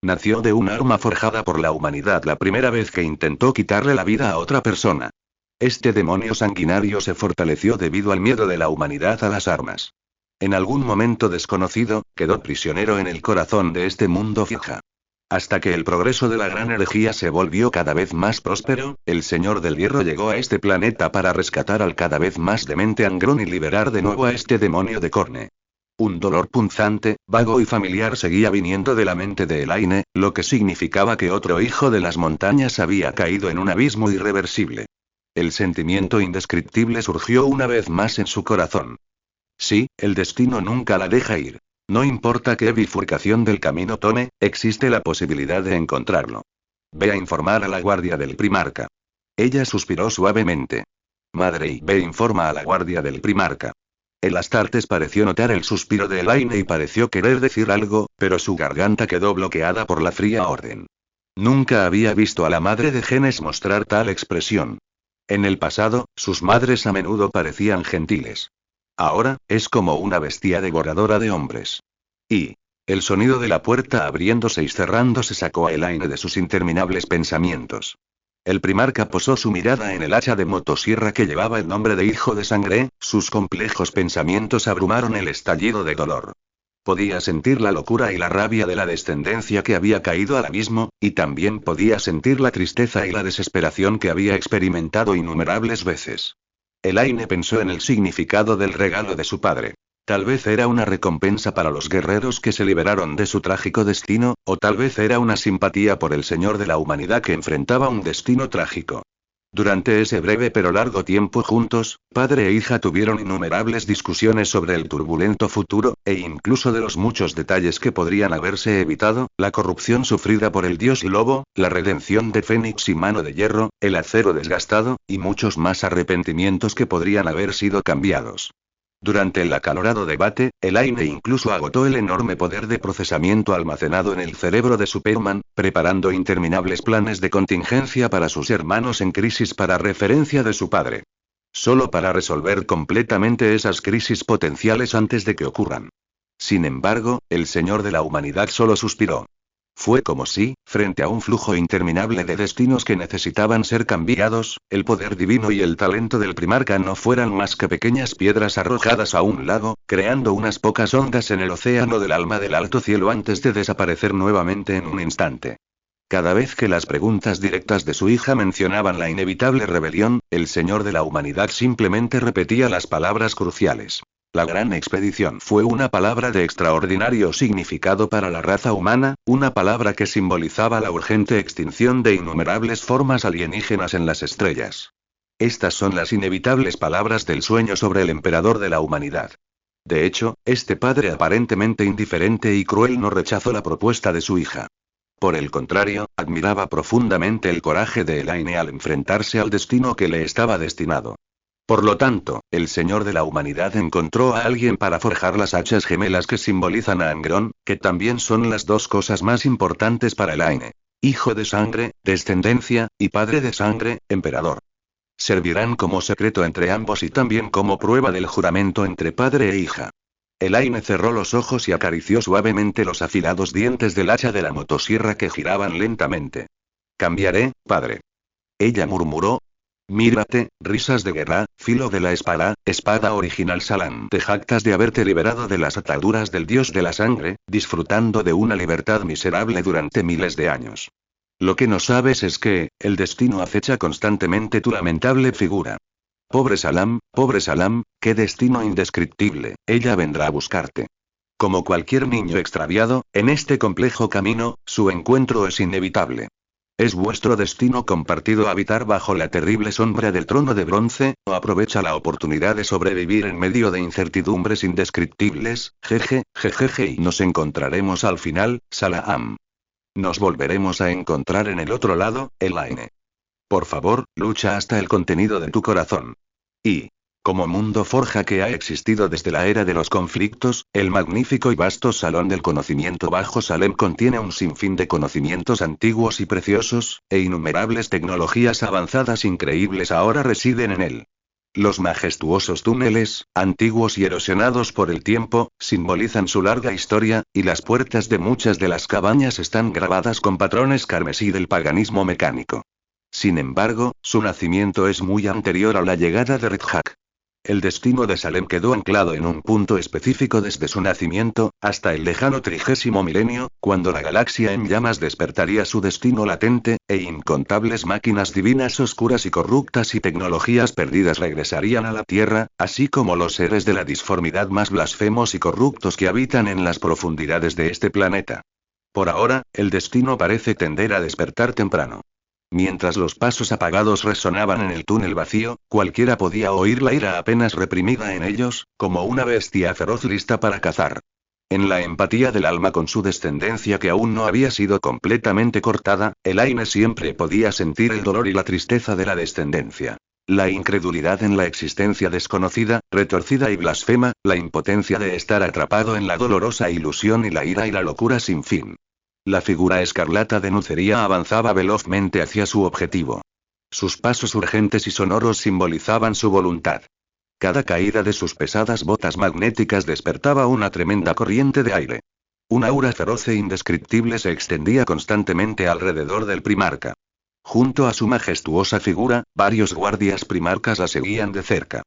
Nació de un arma forjada por la humanidad la primera vez que intentó quitarle la vida a otra persona. Este demonio sanguinario se fortaleció debido al miedo de la humanidad a las armas. En algún momento desconocido, quedó prisionero en el corazón de este mundo Forja. Hasta que el progreso de la gran herejía se volvió cada vez más próspero, el Señor del Hierro llegó a este planeta para rescatar al cada vez más demente Angron y liberar de nuevo a este demonio de Corne. Un dolor punzante, vago y familiar seguía viniendo de la mente de Elaine, lo que significaba que otro hijo de las montañas había caído en un abismo irreversible. El sentimiento indescriptible surgió una vez más en su corazón. Sí, el destino nunca la deja ir. No importa qué bifurcación del camino tome, existe la posibilidad de encontrarlo. Ve a informar a la guardia del primarca. Ella suspiró suavemente. Madre, y ve informa a la guardia del primarca. El Astartes pareció notar el suspiro de Elaine y pareció querer decir algo, pero su garganta quedó bloqueada por la fría orden. Nunca había visto a la madre de Genes mostrar tal expresión. En el pasado, sus madres a menudo parecían gentiles. Ahora, es como una bestia devoradora de hombres. Y el sonido de la puerta abriéndose y cerrándose sacó a Elaine de sus interminables pensamientos. El primarca posó su mirada en el hacha de motosierra que llevaba el nombre de Hijo de Sangre, sus complejos pensamientos abrumaron el estallido de dolor. Podía sentir la locura y la rabia de la descendencia que había caído al abismo, y también podía sentir la tristeza y la desesperación que había experimentado innumerables veces. Elaine pensó en el significado del regalo de su padre. Tal vez era una recompensa para los guerreros que se liberaron de su trágico destino, o tal vez era una simpatía por el Señor de la humanidad que enfrentaba un destino trágico. Durante ese breve pero largo tiempo juntos, padre e hija tuvieron innumerables discusiones sobre el turbulento futuro, e incluso de los muchos detalles que podrían haberse evitado: la corrupción sufrida por el dios lobo, la redención de Fénix y Mano de Hierro, el acero desgastado, y muchos más arrepentimientos que podrían haber sido cambiados. Durante el acalorado debate, Elaine incluso agotó el enorme poder de procesamiento almacenado en el cerebro de Superman, preparando interminables planes de contingencia para sus hermanos en crisis para referencia de su padre. Solo para resolver completamente esas crisis potenciales antes de que ocurran. Sin embargo, el Señor de la Humanidad solo suspiró. Fue como si, frente a un flujo interminable de destinos que necesitaban ser cambiados, el poder divino y el talento del primarca no fueran más que pequeñas piedras arrojadas a un lago, creando unas pocas ondas en el océano del alma del alto cielo antes de desaparecer nuevamente en un instante. Cada vez que las preguntas directas de su hija mencionaban la inevitable rebelión, el Señor de la Humanidad simplemente repetía las palabras cruciales. La gran expedición fue una palabra de extraordinario significado para la raza humana, una palabra que simbolizaba la urgente extinción de innumerables formas alienígenas en las estrellas. Estas son las inevitables palabras del sueño sobre el emperador de la humanidad. De hecho, este padre aparentemente indiferente y cruel no rechazó la propuesta de su hija. Por el contrario, admiraba profundamente el coraje de Elaine al enfrentarse al destino que le estaba destinado. Por lo tanto, el Señor de la Humanidad encontró a alguien para forjar las hachas gemelas que simbolizan a Angron, que también son las dos cosas más importantes para Elaine. Hijo de sangre, descendencia, y padre de sangre, emperador. Servirán como secreto entre ambos y también como prueba del juramento entre padre e hija. Elaine cerró los ojos y acarició suavemente los afilados dientes del hacha de la motosierra que giraban lentamente. Cambiaré, padre. Ella murmuró. Mírate, risas de guerra, filo de la espada original Salam. Te jactas de haberte liberado de las ataduras del dios de la sangre, disfrutando de una libertad miserable durante miles de años. Lo que no sabes es que, el destino acecha constantemente tu lamentable figura. Pobre Salam, qué destino indescriptible, ella vendrá a buscarte. Como cualquier niño extraviado, en este complejo camino, su encuentro es inevitable. Es vuestro destino compartido habitar bajo la terrible sombra del trono de bronce, o aprovecha la oportunidad de sobrevivir en medio de incertidumbres indescriptibles, jejeje y nos encontraremos al final, Salam. Nos volveremos a encontrar en el otro lado, Elaine. Por favor, lucha hasta el contenido de tu corazón. Y, como mundo forja que ha existido desde la era de los conflictos, el magnífico y vasto salón del conocimiento bajo Salem contiene un sinfín de conocimientos antiguos y preciosos, e innumerables tecnologías avanzadas increíbles ahora residen en él. Los majestuosos túneles, antiguos y erosionados por el tiempo, simbolizan su larga historia, y las puertas de muchas de las cabañas están grabadas con patrones carmesí del paganismo mecánico. Sin embargo, su nacimiento es muy anterior a la llegada de Red-Hack. El destino de Salem quedó anclado en un punto específico desde su nacimiento, hasta el lejano 30º milenio, cuando la galaxia en llamas despertaría su destino latente, e incontables máquinas divinas oscuras y corruptas y tecnologías perdidas regresarían a la Tierra, así como los seres de la disformidad más blasfemos y corruptos que habitan en las profundidades de este planeta. Por ahora, el destino parece tender a despertar temprano. Mientras los pasos apagados resonaban en el túnel vacío, cualquiera podía oír la ira apenas reprimida en ellos, como una bestia feroz lista para cazar. En la empatía del alma con su descendencia que aún no había sido completamente cortada, Elaine siempre podía sentir el dolor y la tristeza de la descendencia. La incredulidad en la existencia desconocida, retorcida y blasfema, la impotencia de estar atrapado en la dolorosa ilusión y la ira y la locura sin fin. La figura escarlata de Nucería avanzaba velozmente hacia su objetivo. Sus pasos urgentes y sonoros simbolizaban su voluntad. Cada caída de sus pesadas botas magnéticas despertaba una tremenda corriente de aire. Un aura feroz e indescriptible se extendía constantemente alrededor del primarca. Junto a su majestuosa figura, varios guardias primarcas la seguían de cerca.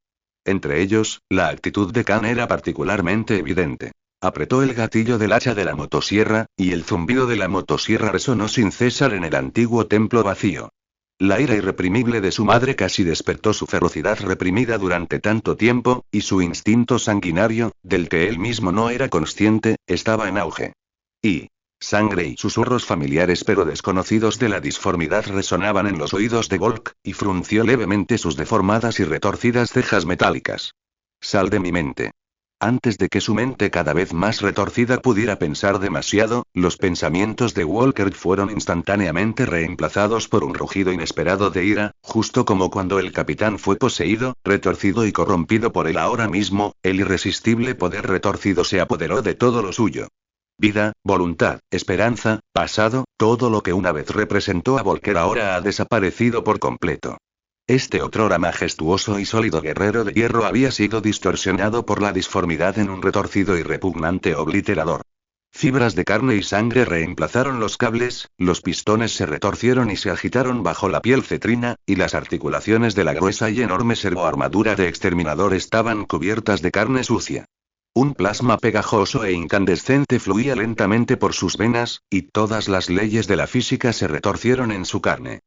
Entre ellos, la actitud de Khan era particularmente evidente. Apretó el gatillo del hacha de la motosierra, y el zumbido de la motosierra resonó sin cesar en el antiguo templo vacío. La ira irreprimible de su madre casi despertó su ferocidad reprimida durante tanto tiempo, y su instinto sanguinario, del que él mismo no era consciente, estaba en auge. Y sangre y susurros familiares pero desconocidos de la disformidad resonaban en los oídos de Volk, y frunció levemente sus deformadas y retorcidas cejas metálicas. Sal de mi mente. Antes de que su mente cada vez más retorcida pudiera pensar demasiado, los pensamientos de Walker fueron instantáneamente reemplazados por un rugido inesperado de ira, justo como cuando el capitán fue poseído, retorcido y corrompido por él ahora mismo, el irresistible poder retorcido se apoderó de todo lo suyo. Vida, voluntad, esperanza, pasado, todo lo que una vez representó a Volker ahora ha desaparecido por completo. Este otrora majestuoso y sólido guerrero de hierro había sido distorsionado por la disformidad en un retorcido y repugnante obliterador. Fibras de carne y sangre reemplazaron los cables, los pistones se retorcieron y se agitaron bajo la piel cetrina, y las articulaciones de la gruesa y enorme servoarmadura de exterminador estaban cubiertas de carne sucia. Un plasma pegajoso e incandescente fluía lentamente por sus venas, y todas las leyes de la física se retorcieron en su carne.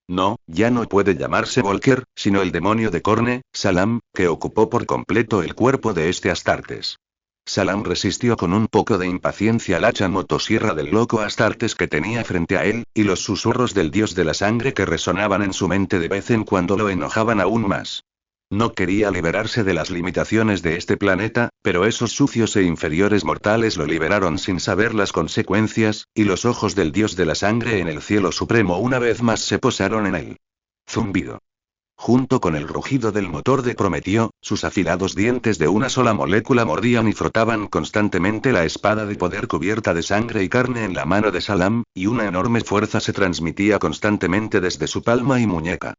No, ya no puede llamarse Volker, sino el demonio de Corne, Salam, que ocupó por completo el cuerpo de este Astartes. Salam resistió con un poco de impaciencia la hacha motosierra del loco Astartes que tenía frente a él, y los susurros del dios de la sangre que resonaban en su mente de vez en cuando lo enojaban aún más. No quería liberarse de las limitaciones de este planeta, pero esos sucios e inferiores mortales lo liberaron sin saber las consecuencias, y los ojos del dios de la sangre en el cielo supremo una vez más se posaron en él. Zumbido. Junto con el rugido del motor de Prometeo, sus afilados dientes de una sola molécula mordían y frotaban constantemente la espada de poder cubierta de sangre y carne en la mano de Salam, y una enorme fuerza se transmitía constantemente desde su palma y muñeca.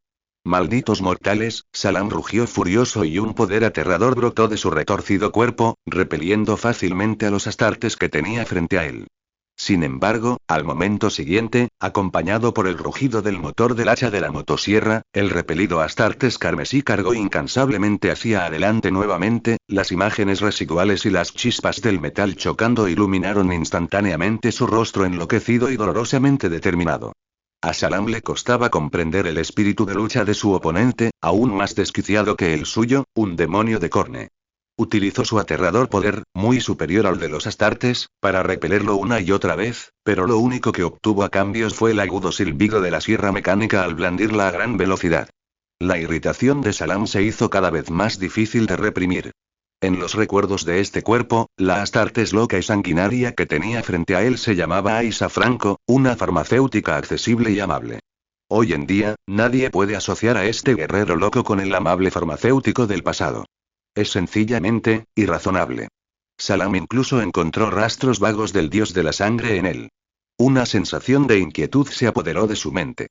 Malditos mortales, Salam rugió furioso y un poder aterrador brotó de su retorcido cuerpo, repeliendo fácilmente a los astartes que tenía frente a él. Sin embargo, al momento siguiente, acompañado por el rugido del motor del hacha de la motosierra, el repelido Astartes carmesí cargó incansablemente hacia adelante nuevamente, las imágenes residuales y las chispas del metal chocando iluminaron instantáneamente su rostro enloquecido y dolorosamente determinado. A Salam le costaba comprender el espíritu de lucha de su oponente, aún más desquiciado que el suyo, un demonio de Corne. Utilizó su aterrador poder, muy superior al de los Astartes, para repelerlo una y otra vez, pero lo único que obtuvo a cambio fue el agudo silbido de la sierra mecánica al blandirla a gran velocidad. La irritación de Salam se hizo cada vez más difícil de reprimir. En los recuerdos de este cuerpo, la Astartes loca y sanguinaria que tenía frente a él se llamaba Aisa Franco, una farmacéutica accesible y amable. Hoy en día, nadie puede asociar a este guerrero loco con el amable farmacéutico del pasado. Es sencillamente, irrazonable. Salam incluso encontró rastros vagos del dios de la sangre en él. Una sensación de inquietud se apoderó de su mente.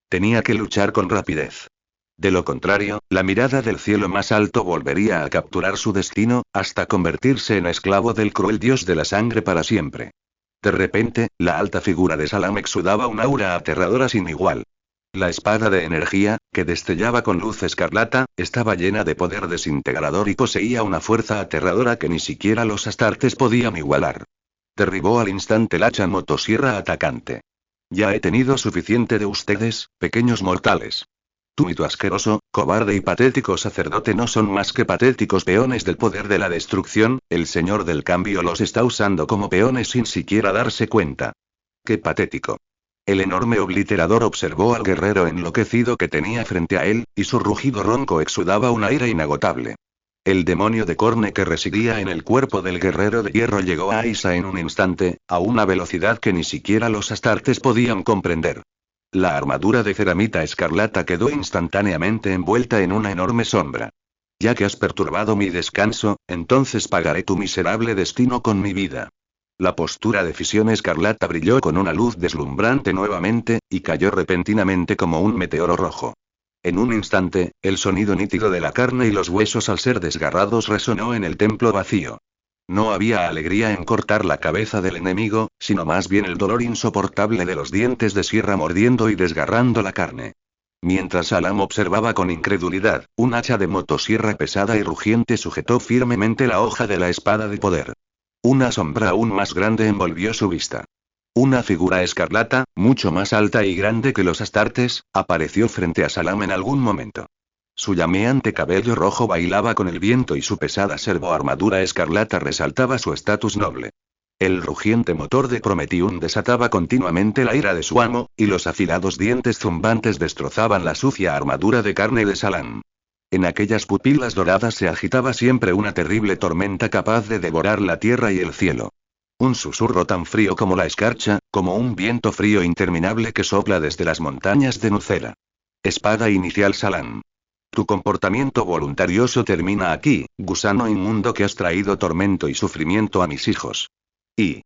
Tenía que luchar con rapidez. De lo contrario, la mirada del cielo más alto volvería a capturar su destino, hasta convertirse en esclavo del cruel dios de la sangre para siempre. De repente, la alta figura de Salam exudaba un aura aterradora sin igual. La espada de energía, que destellaba con luz escarlata, estaba llena de poder desintegrador y poseía una fuerza aterradora que ni siquiera los astartes podían igualar. Derribó al instante el hacha motosierra atacante. Ya he tenido suficiente de ustedes, pequeños mortales. Tú y tu asqueroso, cobarde y patético sacerdote no son más que patéticos peones del poder de la destrucción, el señor del cambio los está usando como peones sin siquiera darse cuenta. ¡Qué patético! El enorme obliterador observó al guerrero enloquecido que tenía frente a él, y su rugido ronco exudaba un aire inagotable. El demonio de Corne que residía en el cuerpo del guerrero de hierro llegó a Aisa en un instante, a una velocidad que ni siquiera los astartes podían comprender. La armadura de ceramita escarlata quedó instantáneamente envuelta en una enorme sombra. Ya que has perturbado mi descanso, entonces pagaré tu miserable destino con mi vida. La postura de fisión escarlata brilló con una luz deslumbrante nuevamente, y cayó repentinamente como un meteoro rojo. En un instante, el sonido nítido de la carne y los huesos al ser desgarrados resonó en el templo vacío. No había alegría en cortar la cabeza del enemigo, sino más bien el dolor insoportable de los dientes de sierra mordiendo y desgarrando la carne. Mientras Salam observaba con incredulidad, un hacha de motosierra pesada y rugiente sujetó firmemente la hoja de la espada de poder. Una sombra aún más grande envolvió su vista. Una figura escarlata, mucho más alta y grande que los astartes, apareció frente a Salam en algún momento. Su llameante cabello rojo bailaba con el viento y su pesada servoarmadura escarlata resaltaba su estatus noble. El rugiente motor de Prometium desataba continuamente la ira de su amo, y los afilados dientes zumbantes destrozaban la sucia armadura de carne de Salam. En aquellas pupilas doradas se agitaba siempre una terrible tormenta capaz de devorar la tierra y el cielo. Un susurro tan frío como la escarcha, como un viento frío interminable que sopla desde las montañas de Nucera. Espada inicial Salam. Tu comportamiento voluntarioso termina aquí, gusano inmundo que has traído tormento y sufrimiento a mis hijos. Y,